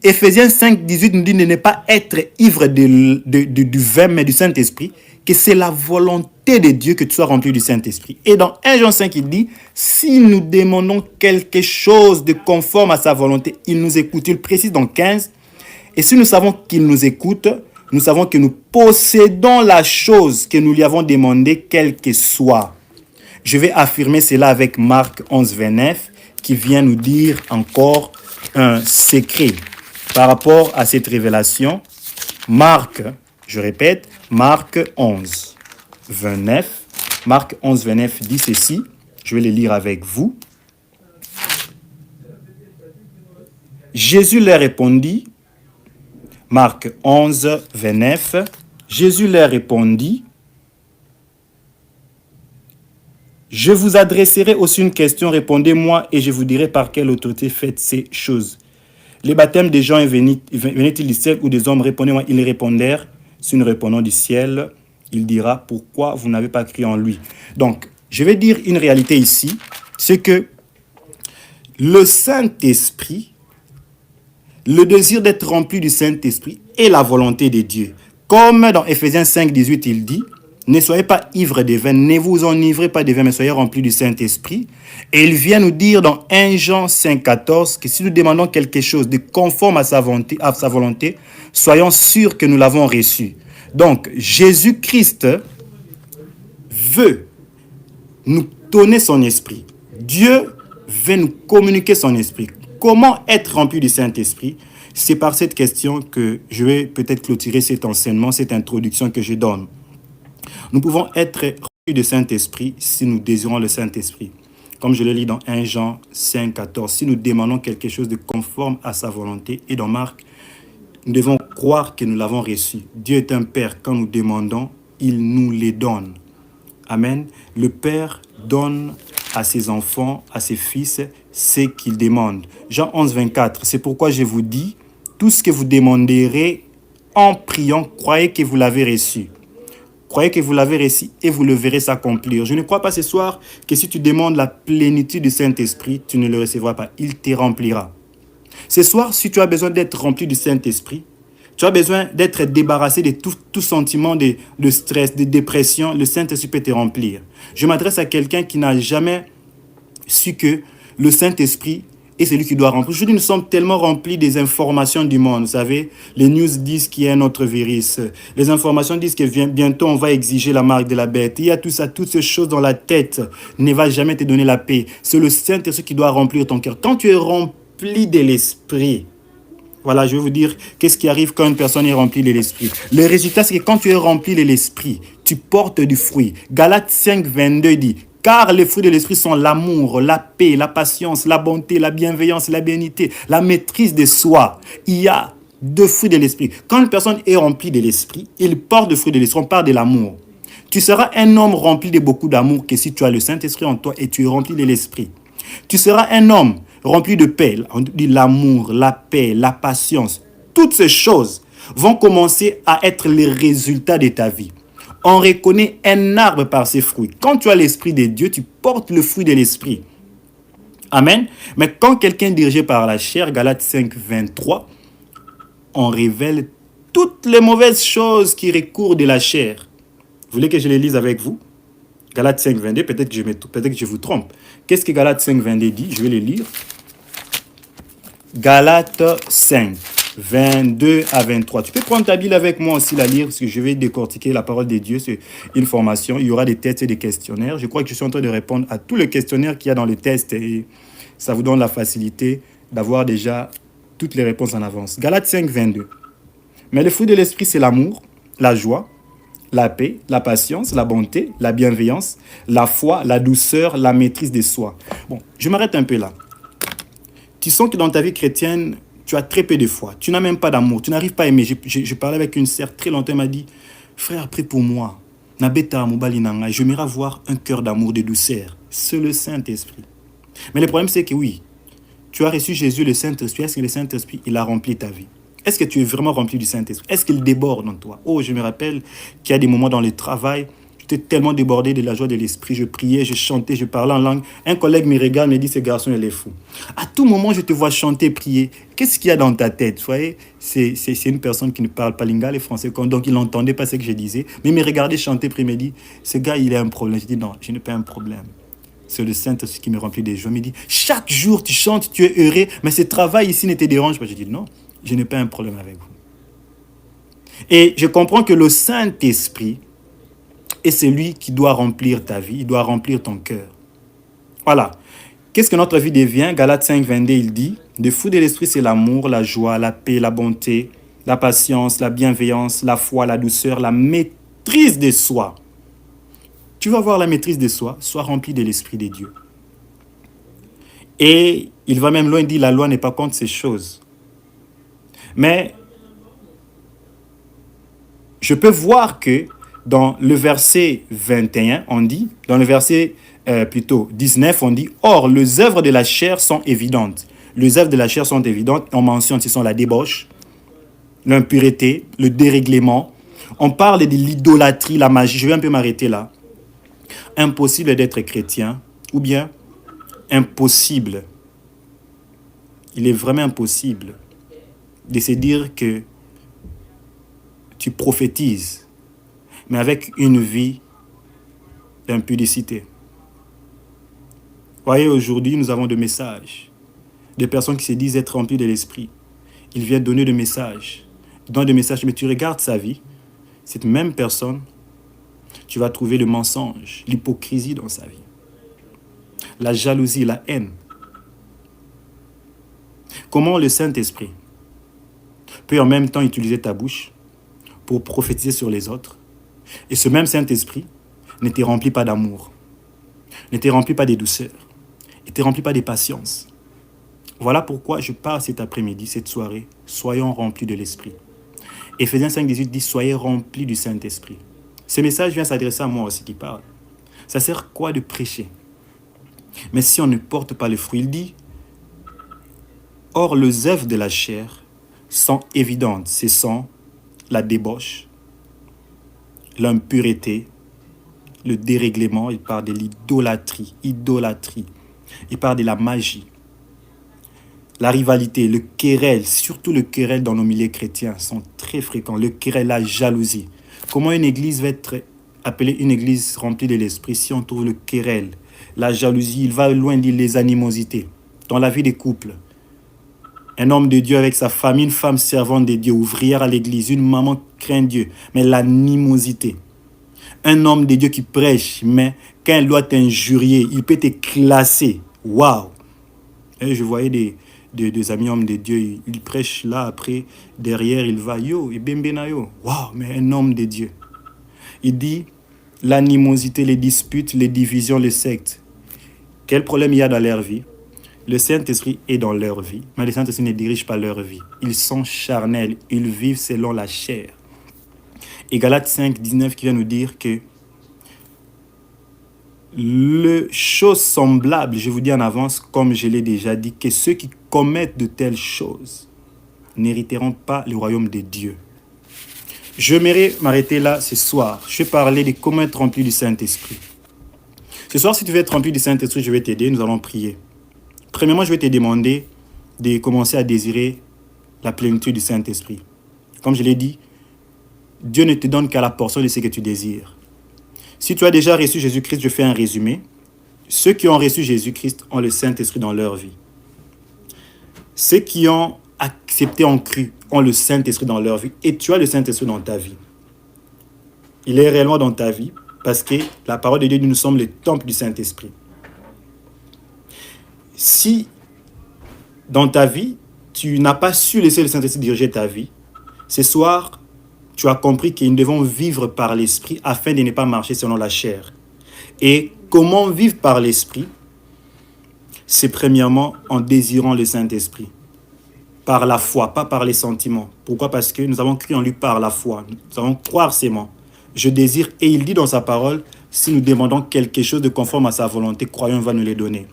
Éphésiens 5, 18 nous dit de ne pas être ivre du vin, mais du Saint-Esprit, que c'est la volonté de Dieu que tu sois rempli du Saint-Esprit. Et dans 1 Jean 5, il dit, si nous demandons quelque chose de conforme à sa volonté, il nous écoute. Il précise dans 15, et si nous savons qu'il nous écoute, nous savons que nous possédons la chose que nous lui avons demandé, quelle que soit. Je vais affirmer cela avec Marc 11, 29, qui vient nous dire encore un secret par rapport à cette révélation. Marc, je répète, Marc 11, 29. Marc 11, 29 dit ceci. Je vais le lire avec vous. Jésus leur répondit, Marc 11, 29, Jésus leur répondit, je vous adresserai aussi une question, répondez-moi et je vous dirai par quelle autorité faites ces choses. Les baptêmes des gens venaient-ils du ciel ou des hommes? Répondez-moi. Ils répondèrent, si nous répondons du ciel, il dira, pourquoi vous n'avez pas cru en lui? Donc, je vais dire une réalité ici, c'est que le Saint-Esprit, le désir d'être rempli du Saint-Esprit et la volonté de Dieu. Comme dans Ephésiens 5, 18, il dit, ne soyez pas ivres de vin, ne vous enivrez pas de vin, mais soyez remplis du Saint-Esprit. Et il vient nous dire dans 1 Jean 5, 14 que si nous demandons quelque chose de conforme à sa volonté, soyons sûrs que nous l'avons reçu. Donc, Jésus-Christ veut nous donner son esprit. Dieu veut nous communiquer son esprit. Comment être rempli du Saint-Esprit? C'est par cette question que je vais peut-être clôturer cet enseignement, cette introduction que je donne. Nous pouvons être remplis du Saint-Esprit si nous désirons le Saint-Esprit. Comme je le lis dans 1 Jean 5, 14, si nous demandons quelque chose de conforme à sa volonté, et dans Marc, nous devons croire que nous l'avons reçu. Dieu est un Père. Quand nous demandons, il nous les donne. Amen. Le Père donne à ses enfants, à ses fils, ce qu'ils demandent. Jean 11, 24, c'est pourquoi je vous dis, tout ce que vous demanderez en priant, croyez que vous l'avez reçu. Croyez que vous l'avez reçu et vous le verrez s'accomplir. Je ne crois pas ce soir que si tu demandes la plénitude du Saint-Esprit, tu ne le recevras pas. Il te remplira. Ce soir, si tu as besoin d'être rempli du Saint-Esprit, tu as besoin d'être débarrassé de tout sentiment de stress, de dépression, le Saint-Esprit peut te remplir. Je m'adresse à quelqu'un qui n'a jamais su que le Saint-Esprit est celui qui doit remplir. Aujourd'hui, nous sommes tellement remplis des informations du monde. Vous savez, les news disent qu'il y a un autre virus. Les informations disent que bientôt on va exiger la marque de la bête. Il y a tout ça, toutes ces choses dans la tête ne va jamais te donner la paix. C'est le Saint-Esprit qui doit remplir ton cœur. Quand tu es rempli de l'Esprit, voilà, je vais vous dire qu'est-ce qui arrive quand une personne est remplie de l'Esprit. Le résultat, c'est que quand tu es rempli de l'Esprit, tu portes du fruit. Galates 5, 22 dit, car les fruits de l'Esprit sont l'amour, la paix, la patience, la bonté, la bienveillance, la bénignité, la maîtrise de soi. Il y a 2 fruits de l'Esprit. Quand une personne est remplie de l'Esprit, il porte des fruits de l'Esprit, on parle de l'amour. Tu seras un homme rempli de beaucoup d'amour que si tu as le Saint-Esprit en toi et tu es rempli de l'Esprit. Tu seras un homme rempli de paix, on dit l'amour, la paix, la patience. Toutes ces choses vont commencer à être les résultats de ta vie. On reconnaît un arbre par ses fruits. Quand tu as l'Esprit de Dieu, tu portes le fruit de l'Esprit. Amen. Mais quand quelqu'un est dirigé par la chair, Galates 5, 23, on révèle toutes les mauvaises choses qui recourent de la chair. Vous voulez que je les lise avec vous? Galates 5, 22, peut-être que je vous trompe. Qu'est-ce que Galates 5, 22 dit? Je vais le lire. Galates 5, 22 à 23. Tu peux prendre ta Bible avec moi aussi, la lire, parce que je vais décortiquer la parole de Dieu. C'est une formation. Il y aura des tests et des questionnaires. Je crois que je suis en train de répondre à tous les questionnaires qu'il y a dans les tests et ça vous donne la facilité d'avoir déjà toutes les réponses en avance. Galates 5, 22. Mais le fruit de l'Esprit, c'est l'amour, la joie, la paix, la patience, la bonté, la bienveillance, la foi, la douceur, la maîtrise de soi. Bon, je m'arrête un peu là. Tu sens que dans ta vie chrétienne, tu as très peu de foi. Tu n'as même pas d'amour. Tu n'arrives pas à aimer. Je parlais avec une sœur très longtemps. Elle m'a dit, frère, prie pour moi. J'aimerais avoir un cœur d'amour, de douceur. C'est le Saint-Esprit. Mais le problème, c'est que oui, tu as reçu Jésus, le Saint-Esprit. Est-ce que le Saint-Esprit, il a rempli ta vie? Est-ce que tu es vraiment rempli du Saint-Esprit? Est-ce qu'il déborde en toi? Oh, je me rappelle qu'il y a des moments dans le travail, j'étais tellement débordé de la joie de l'Esprit. Je priais, je chantais, je parlais en langue. Un collègue me regarde, me dit, ce garçon, il est fou. À tout moment, je te vois chanter, prier. Qu'est-ce qu'il y a dans ta tête? Vous voyez, c'est une personne qui ne parle pas lingala, les français, donc il n'entendait pas ce que je disais. Mais il me regardait chanter, prier, il me dit, ce gars, il a un problème. Je dis, non, je n'ai pas un problème. C'est le Saint-Esprit qui me remplit des joies. Il me dit, chaque jour, tu chantes, tu es heureux, mais ce travail ici ne te dérange pas. Je dis, non, je n'ai pas un problème avec vous. Et je comprends que le Saint-Esprit est celui qui doit remplir ta vie, il doit remplir ton cœur. Voilà. Qu'est-ce que notre vie devient? Galates 5, 22, il dit, le fruit de l'Esprit, c'est l'amour, la joie, la paix, la bonté, la patience, la bienveillance, la foi, la douceur, la maîtrise de soi. Tu vas avoir la maîtrise de soi, sois rempli de l'Esprit de Dieu. Et il va même loin, il dit, la loi n'est pas contre ces choses. Mais je peux voir que dans le verset 21, on dit, dans le verset 19, on dit, or, les œuvres de la chair sont évidentes. Les œuvres de la chair sont évidentes. On mentionne, ce sont la débauche, l'impureté, le dérèglement. On parle de l'idolâtrie, la magie. Je vais un peu m'arrêter là. Impossible d'être chrétien, ou bien impossible il est vraiment impossible de se dire que tu prophétises, mais avec une vie d'impudicité. Voyez, aujourd'hui, nous avons des messages, des personnes qui se disent être remplies de l'esprit. Ils viennent donner des messages, donnent des messages, mais tu regardes sa vie, cette même personne, tu vas trouver le mensonge, l'hypocrisie dans sa vie, la jalousie, la haine. Comment le Saint-Esprit peut en même temps utiliser ta bouche pour prophétiser sur les autres, et ce même Saint-Esprit ne te remplit pas d'amour, ne te remplit pas de douceur, il ne te remplit pas de patience. Voilà pourquoi je parle cet après-midi, cette soirée, soyons remplis de l'Esprit. Éphésiens 5,18 dit, soyez remplis du Saint-Esprit. Ce message vient s'adresser à moi aussi qui parle. Ça sert quoi de prêcher? Mais si on ne porte pas le fruit, il dit, or les œuvres de la chair sont évidentes. Ce sont la débauche, l'impureté, le dérèglement. Il parle de l'idolâtrie, il parle de la magie, la rivalité, le querelle, surtout le querelle dans nos milieux chrétiens sont très fréquents. Le querelle, la jalousie. Comment une église va être appelée une église remplie de l'esprit si on trouve le querelle, la jalousie? Il va loin de les animosités dans la vie des couples. Un homme de Dieu avec sa femme, une femme servante de Dieu, ouvrière à l'église, une maman craint Dieu, mais l'animosité. Un homme de Dieu qui prêche, mais quand il doit t'injurier, il peut te classer. Waouh! Et je voyais des amis hommes de Dieu, ils prêchent là, après, derrière, il va, yo, et bembenayo. Waouh, mais un homme de Dieu. Il dit, l'animosité, les disputes, les divisions, les sectes. Quel problème il y a dans leur vie? Le Saint-Esprit est dans leur vie, mais le Saint-Esprit ne dirige pas leur vie. Ils sont charnels, ils vivent selon la chair. Et Galates 5, 19 qui vient nous dire que les choses semblables, je vous dis en avance, comme je l'ai déjà dit, que ceux qui commettent de telles choses n'hériteront pas le royaume de Dieu. J'aimerais m'arrêter là ce soir. Je vais parler de comment être rempli du Saint-Esprit. Ce soir, si tu veux être rempli du Saint-Esprit, je vais t'aider, nous allons prier. Premièrement, je vais te demander de commencer à désirer la plénitude du Saint-Esprit. Comme je l'ai dit, Dieu ne te donne qu'à la portion de ce que tu désires. Si tu as déjà reçu Jésus-Christ, je fais un résumé. Ceux qui ont reçu Jésus-Christ ont le Saint-Esprit dans leur vie. Ceux qui ont accepté en cru ont le Saint-Esprit dans leur vie. Et tu as le Saint-Esprit dans ta vie. Il est réellement dans ta vie parce que la parole de Dieu nous sommes le temple du Saint-Esprit. Si dans ta vie, tu n'as pas su laisser le Saint-Esprit diriger ta vie, ce soir, tu as compris que nous devons vivre par l'Esprit afin de ne pas marcher selon la chair. Et comment vivre par l'Esprit? C'est premièrement en désirant le Saint-Esprit. Par la foi, pas par les sentiments. Pourquoi? Parce que nous avons cru en lui par la foi. Nous allons croire seulement. Je désire, et il dit dans sa parole, si nous demandons quelque chose de conforme à sa volonté, croyons, il va nous les donner.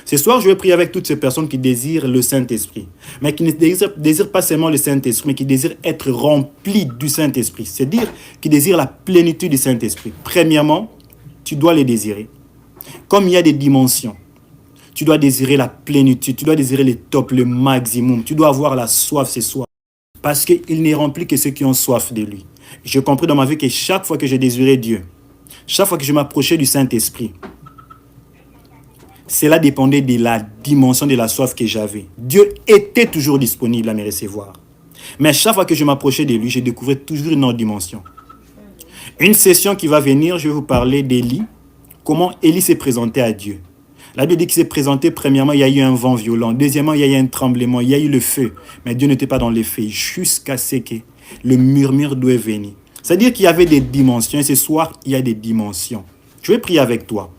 Ce soir, je vais prier avec toutes ces personnes qui désirent le Saint-Esprit, mais qui ne désirent pas seulement le Saint-Esprit, mais qui désirent être remplis du Saint-Esprit. C'est-à-dire qui désirent la plénitude du Saint-Esprit. Premièrement, tu dois les désirer. Comme il y a des dimensions, tu dois désirer la plénitude, tu dois désirer le top, le maximum. Tu dois avoir la soif ce soir. Parce qu'il n'est rempli que ceux qui ont soif de lui. J'ai compris dans ma vie que chaque fois que je désirais Dieu, chaque fois que je m'approchais du Saint-Esprit, cela dépendait de la dimension de la soif que j'avais. Dieu était toujours disponible à me recevoir. Mais chaque fois que je m'approchais de lui, je découvrais toujours une autre dimension. Une session qui va venir, je vais vous parler d'Élie. Comment Élie s'est présenté à Dieu. La Bible dit qu'il s'est présenté, premièrement, il y a eu un vent violent. Deuxièmement, il y a eu un tremblement, il y a eu le feu. Mais Dieu n'était pas dans les feux jusqu'à ce que le murmure doit venir. C'est-à-dire qu'il y avait des dimensions. Et ce soir, il y a des dimensions. Je vais prier avec toi.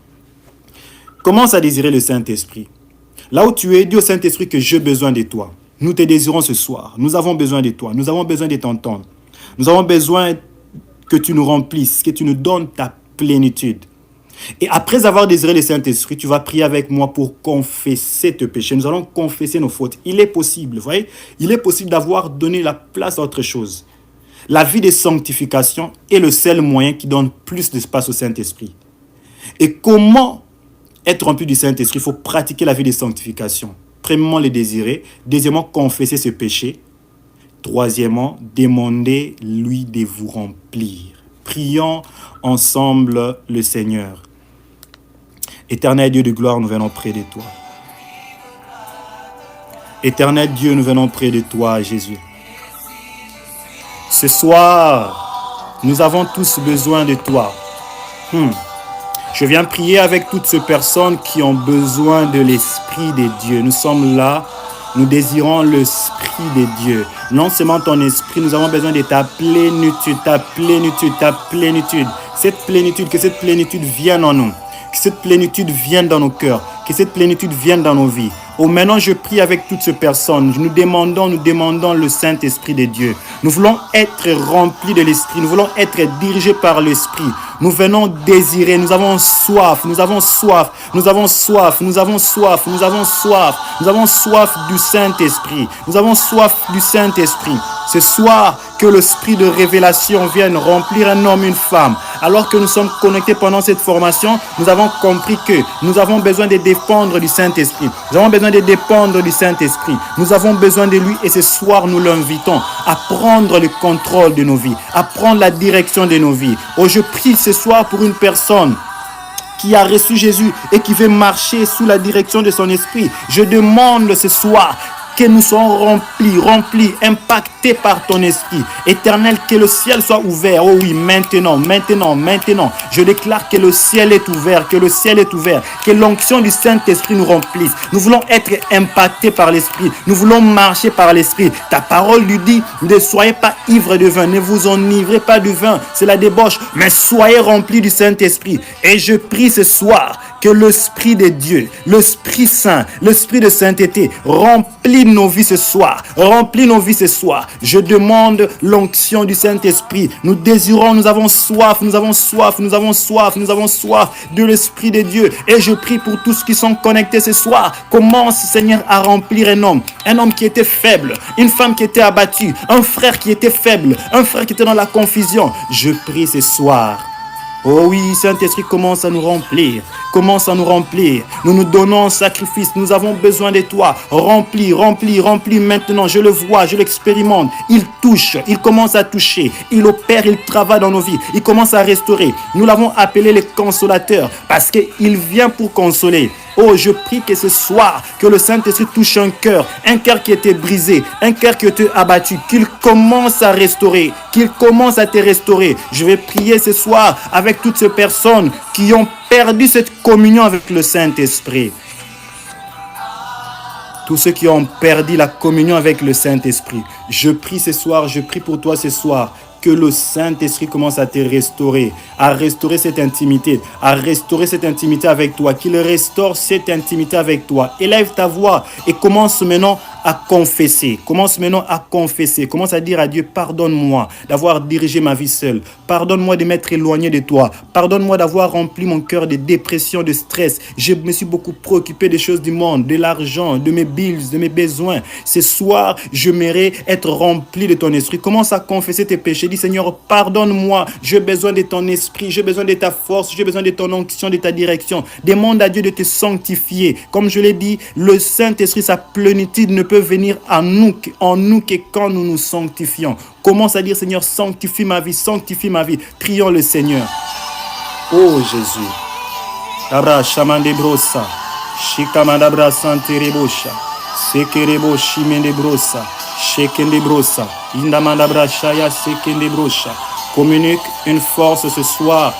Commence à désirer le Saint-Esprit. Là où tu es, dis au Saint-Esprit que j'ai besoin de toi. Nous te désirons ce soir. Nous avons besoin de toi. Nous avons besoin de t'entendre. Nous avons besoin que tu nous remplisses, que tu nous donnes ta plénitude. Et après avoir désiré le Saint-Esprit, tu vas prier avec moi pour confesser tes péchés. Nous allons confesser nos fautes. Il est possible, vous voyez, il est possible d'avoir donné la place à autre chose. La vie de sanctification est le seul moyen qui donne plus d'espace au Saint-Esprit. Et comment être rempli du Saint-Esprit? Il faut pratiquer la vie de sanctification. suprêmement le désirer. Deuxièmement, confesser ce péché. Troisièmement, demandez-lui de vous remplir. Prions ensemble le Seigneur. Éternel Dieu de gloire, nous venons près de toi. Éternel Dieu, nous venons près de toi, Jésus. Ce soir, nous avons tous besoin de toi. Je viens prier avec toutes ces personnes qui ont besoin de l'Esprit de Dieu. Nous sommes là, nous désirons l'Esprit de Dieu. Non seulement ton Esprit, nous avons besoin de ta plénitude, ta plénitude, ta plénitude. Cette plénitude, que cette plénitude vienne en nous. Que cette plénitude vienne dans nos cœurs. Que cette plénitude vienne dans nos vies. Oh, maintenant, je prie avec toutes ces personnes. Nous demandons le Saint-Esprit de Dieu. Nous voulons être remplis de l'Esprit. Nous voulons être dirigés par l'Esprit. Nous venons désirer. Nous avons soif. Nous avons soif. Nous avons soif. Nous avons soif. Nous avons soif. Nous avons soif du Saint-Esprit. Nous avons soif du Saint-Esprit. Ce soir, que l'esprit de révélation vienne remplir un homme, une femme. Alors que nous sommes connectés pendant cette formation, nous avons compris que nous avons besoin de dépendre du Saint-Esprit. Nous avons besoin de dépendre du Saint-Esprit. Nous avons besoin de lui et ce soir, nous l'invitons à prendre le contrôle de nos vies, à prendre la direction de nos vies. Oh, je prie ce soir pour une personne qui a reçu Jésus et qui veut marcher sous la direction de son esprit. Je demande ce soir que nous soyons remplis, impactés par ton esprit. Éternel, que le ciel soit ouvert. Oh oui, maintenant. Je déclare que le ciel est ouvert, que l'onction du Saint-Esprit nous remplisse. Nous voulons être impactés par l'esprit. Nous voulons marcher par l'esprit. Ta parole lui dit, ne soyez pas ivres de vin, ne vous enivrez pas du vin, c'est la débauche, mais soyez remplis du Saint-Esprit. Et je prie ce soir que l'Esprit de Dieu, l'Esprit Saint, l'Esprit de sainteté remplit nos vies ce soir. Remplis nos vies ce soir. Je demande l'onction du Saint-Esprit. Nous désirons, nous avons soif de l'Esprit de Dieu. Et je prie pour tous qui sont connectés ce soir. Commence, Seigneur, à remplir un homme qui était faible, une femme qui était abattue, un frère qui était faible, un frère qui était dans la confusion. Je prie ce soir. Oh oui, Saint-Esprit, commence à nous remplir. Nous nous donnons en sacrifice. Nous avons besoin de toi. Remplis maintenant. Je le vois, je l'expérimente. Il touche, il commence à toucher. Il opère, il travaille dans nos vies. Il commence à restaurer. Nous l'avons appelé le consolateur parce qu'il vient pour consoler. Oh, je prie que ce soir, que le Saint-Esprit touche un cœur qui était brisé, un cœur qui était abattu, qu'il commence à restaurer, qu'il commence à te restaurer. Je vais prier ce soir avec toutes ces personnes qui ont perdu cette communion avec le Saint-Esprit. Tous ceux qui ont perdu la communion avec le Saint-Esprit. Je prie ce soir, je prie pour toi ce soir. Que le Saint-Esprit commence à te restaurer, à restaurer cette intimité avec toi, qu'il restaure cette intimité avec toi. Élève ta voix et commence maintenant à confesser. Commence à dire à Dieu, pardonne-moi d'avoir dirigé ma vie seule. Pardonne-moi de m'être éloigné de toi. Pardonne-moi d'avoir rempli mon cœur de dépression, de stress. Je me suis beaucoup préoccupé des choses du monde, de l'argent, de mes bills, de mes besoins. Ce soir, j'aimerais être rempli de ton esprit. Commence à confesser tes péchés. Dis, Seigneur, pardonne-moi. J'ai besoin de ton esprit. J'ai besoin de ta force. J'ai besoin de ton onction, de ta direction. Demande à Dieu de te sanctifier. Comme je l'ai dit, le Saint-Esprit, sa plénitude ne peut venir en nous que quand nous nous sanctifions. Commence à dire, Seigneur, sanctifie ma vie. Prions le Seigneur. Oh Jésus. Abra chamande brosa. Shikamandabra santerebosha. Sekerebo shimende brosa. Shekende brosa. Indamandabra shaya sekende brosa. Communique une force ce soir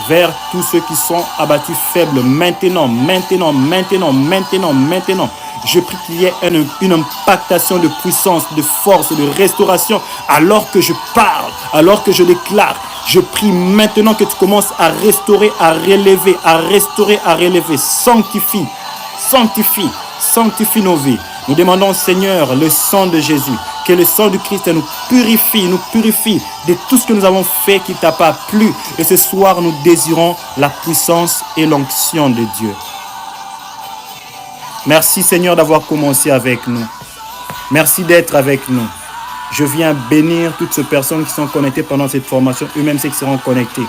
vers tous ceux qui sont abattus faibles. Maintenant. Je prie qu'il y ait une impactation de puissance, de force, de restauration. Alors que je parle, alors que je déclare, je prie maintenant que tu commences à restaurer, à relever, à restaurer, à relever. Sanctifie nos vies. Nous demandons, Seigneur, le sang de Jésus, que le sang du Christ nous purifie de tout ce que nous avons fait qui ne t'a pas plu. Et ce soir, nous désirons la puissance et l'onction de Dieu. Merci Seigneur d'avoir commencé avec nous. Merci d'être avec nous. Je viens bénir toutes ces personnes qui sont connectées pendant cette formation, eux-mêmes ceux qui seront connectés.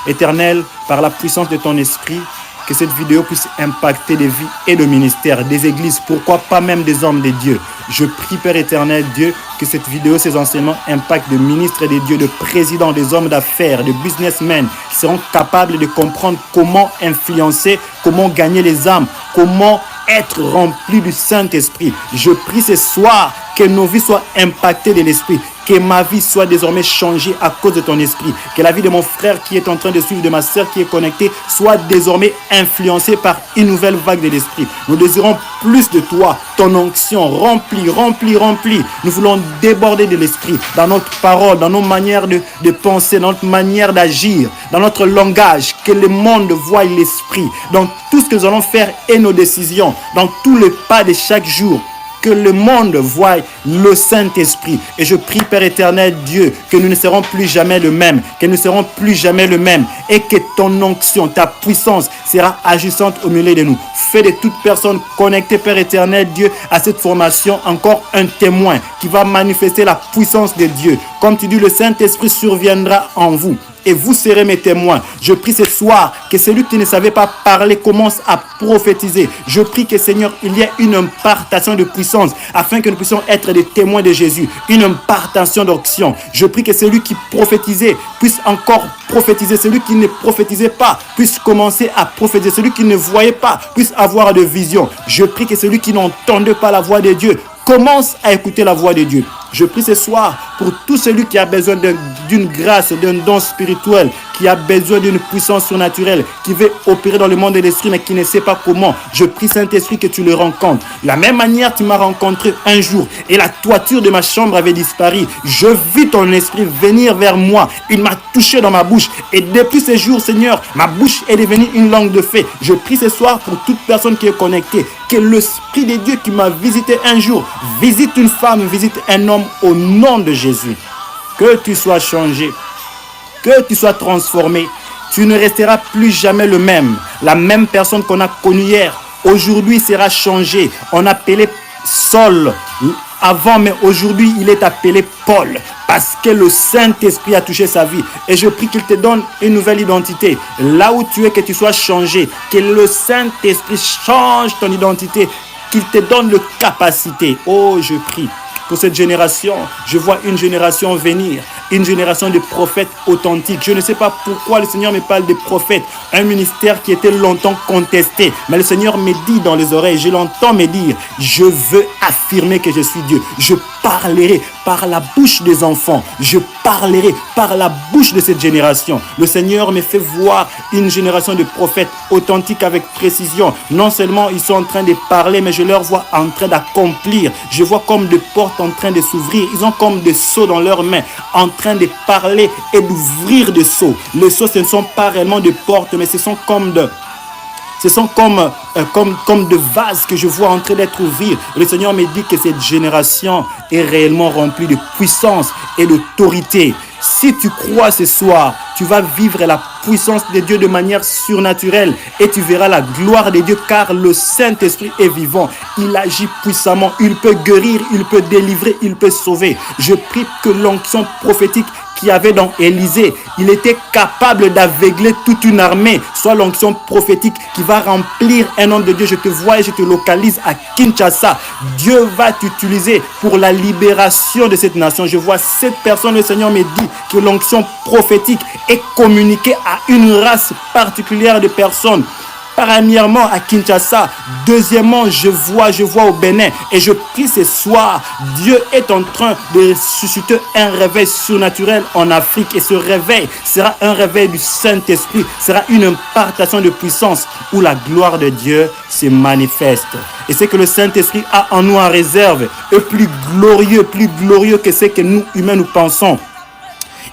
Éternel, par la puissance de ton esprit, que cette vidéo puisse impacter des vies et de ministères, des églises, pourquoi pas même des hommes de Dieu. Je prie, Père éternel, Dieu, que cette vidéo, ces enseignements impactent de ministres de Dieu, de présidents, des hommes d'affaires, de businessmen qui seront capables de comprendre comment influencer, comment gagner les âmes, comment être remplis du Saint-Esprit. Je prie ce soir que nos vies soient impactées de l'Esprit, que ma vie soit désormais changée à cause de ton Esprit, que la vie de mon frère qui est en train de suivre, de ma sœur qui est connectée, soit désormais influencée par une nouvelle vague de l'Esprit. Nous désirons plus de toi, ton onction, remplie, remplie, remplie. Nous voulons déborder de l'Esprit dans notre parole, dans nos manières de penser, dans notre manière d'agir, dans notre langage, que le monde voie l'Esprit, dans tout ce que nous allons faire et nos décisions, dans tous les pas de chaque jour. Que le monde voie le Saint-Esprit. Et je prie, Père éternel, Dieu, que nous ne serons plus jamais le même, que nous ne serons plus jamais le même, et que ton onction, ta puissance sera agissante au milieu de nous. Fais de toute personne connectée, Père éternel, Dieu, à cette formation encore un témoin qui va manifester la puissance de Dieu. Comme tu dis, le Saint-Esprit surviendra en vous. Et vous serez mes témoins. Je prie ce soir que celui qui ne savait pas parler commence à prophétiser. Je prie que, Seigneur, il y ait une impartation de puissance afin que nous puissions être des témoins de Jésus. Une impartation d'onction. Je prie que celui qui prophétisait puisse encore prophétiser. Celui qui ne prophétisait pas puisse commencer à prophétiser. Celui qui ne voyait pas puisse avoir de vision. Je prie que celui qui n'entendait pas la voix de Dieu commence à écouter la voix de Dieu. Je prie ce soir pour tout celui qui a besoin d'une grâce, d'un don spirituel, qui a besoin d'une puissance surnaturelle, qui veut opérer dans le monde de l'esprit mais qui ne sait pas comment. Je prie, Saint-Esprit, que tu le rencontres. De la même manière, tu m'as rencontré un jour et la toiture de ma chambre avait disparu. Je vis ton esprit venir vers moi. Il m'a touché dans ma bouche et depuis ce jour, Seigneur, ma bouche est devenue une langue de feu. Je prie ce soir pour toute personne qui est connectée, que l'Esprit de Dieu qui m'a visité un jour visite une femme, visite un homme au nom de Jésus. Que tu sois changé, que tu sois transformé. Tu ne resteras plus jamais le même. La même personne qu'on a connue hier, aujourd'hui sera changée. On appelait Saul avant, mais aujourd'hui il est appelé Paul. Parce que le Saint-Esprit a touché sa vie. Et je prie qu'il te donne une nouvelle identité. Là où tu es, que tu sois changé. Que le Saint-Esprit change ton identité. Qu'il te donne le capacité. Oh, je prie pour cette génération. Je vois une génération venir. Une génération de prophètes authentiques. Je ne sais pas pourquoi le Seigneur me parle de prophètes. Un ministère qui était longtemps contesté. Mais le Seigneur me dit dans les oreilles, je l'entends me dire, je veux affirmer que je suis Dieu. Je parlerai par la bouche des enfants. Je parlerai par la bouche de cette génération. Le Seigneur me fait voir une génération de prophètes authentiques avec précision. Non seulement ils sont en train de parler, mais je leur vois en train d'accomplir. Je vois comme des portes en train de s'ouvrir. Ils ont comme des seaux dans leurs mains, en train de parler et d'ouvrir des seaux. Les seaux, ce ne sont pas réellement des portes, mais ce sont comme de... Ce sont comme de vases que je vois en train d'être ouverts. Le Seigneur me dit que cette génération est réellement remplie de puissance et d'autorité. Si tu crois ce soir, tu vas vivre la puissance de Dieu de manière surnaturelle et tu verras la gloire de Dieu car le Saint-Esprit est vivant. Il agit puissamment, il peut guérir, il peut délivrer, il peut sauver. Je prie que l'onction prophétique qu'il y avait dans Élisée, il était capable d'aveugler toute une armée, soit l'onction prophétique qui va remplir un homme de Dieu. Je te vois et je te localise à Kinshasa. Dieu va t'utiliser pour la libération de cette nation. Je vois cette personne, le Seigneur me dit que l'onction prophétique est communiquée à une race particulière de personnes. Premièrement à Kinshasa, deuxièmement je vois au Bénin et je prie ce soir, Dieu est en train de susciter un réveil surnaturel en Afrique et ce réveil sera un réveil du Saint-Esprit, sera une impartation de puissance où la gloire de Dieu se manifeste. Et ce que le Saint-Esprit a en nous en réserve est plus glorieux que ce que nous humains nous pensons.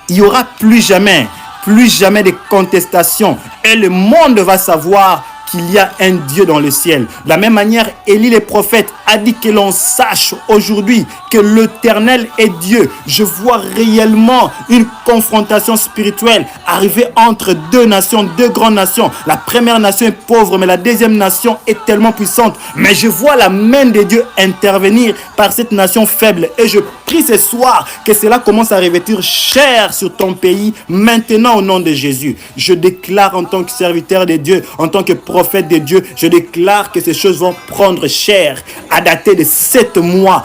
Il n'y aura plus jamais de contestation et le monde va savoir qu'il y a un Dieu dans le ciel. De la même manière, Élie le prophète a dit que l'on sache aujourd'hui que l'Éternel est Dieu. Je vois réellement une confrontation spirituelle arriver entre deux nations, deux grandes nations. La première nation est pauvre, mais la deuxième nation est tellement puissante. Mais je vois la main de Dieu intervenir par cette nation faible. Et je prie ce soir que cela commence à revêtir chair sur ton pays, maintenant au nom de Jésus. Je déclare en tant que serviteur de Dieu, en tant que prophète de Dieu, je déclare que ces choses vont prendre chair à dater de 7 mois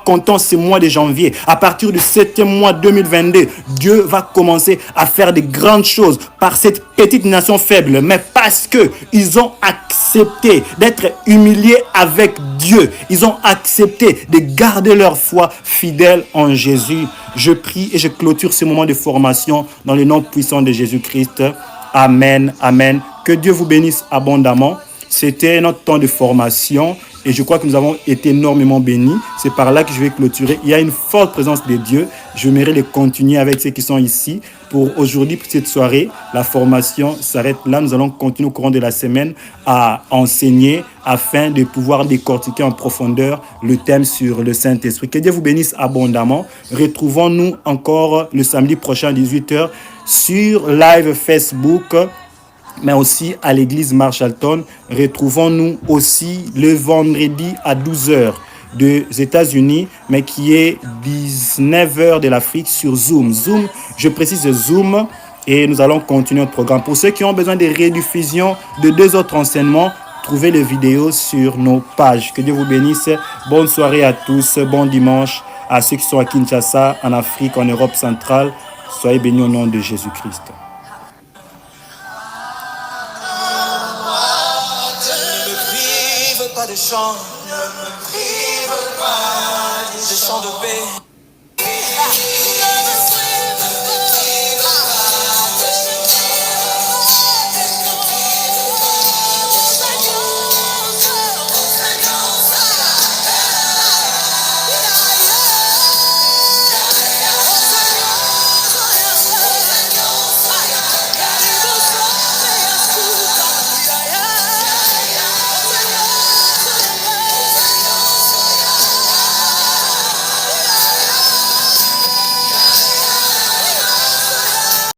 comptant ce mois de janvier. À partir du 7e mois 2022, Dieu va commencer à faire de grandes choses par cette petite nation faible, mais parce que ils ont accepté d'être humiliés avec Dieu. Ils ont accepté de garder leur foi fidèle en Jésus. Je prie et je clôture ce moment de formation dans le nom puissant de Jésus-Christ. Amen, amen. Que Dieu vous bénisse abondamment. C'était notre temps de formation et je crois que nous avons été énormément bénis. C'est par là que je vais clôturer. Il y a une forte présence de Dieu. J'aimerais les continuer avec ceux qui sont ici. Pour aujourd'hui, pour cette soirée, la formation s'arrête là. Nous allons continuer au courant de la semaine à enseigner afin de pouvoir décortiquer en profondeur le thème sur le Saint-Esprit. Que Dieu vous bénisse abondamment. Retrouvons-nous encore le samedi prochain à 18h sur live Facebook, mais aussi à l'église Marshallton. Retrouvons-nous aussi le vendredi à 12h des États-Unis, mais qui est 19h de l'Afrique sur Zoom. Zoom, je précise Zoom, et nous allons continuer notre programme. Pour ceux qui ont besoin de rediffusion de 2 autres enseignements, trouvez les vidéos sur nos pages. Que Dieu vous bénisse. Bonne soirée à tous. Bon dimanche à ceux qui sont à Kinshasa, en Afrique, en Europe centrale. Soyez bénis au nom de Jésus-Christ. Ne me prive pas de chants, ne me prive pas de chants de paix.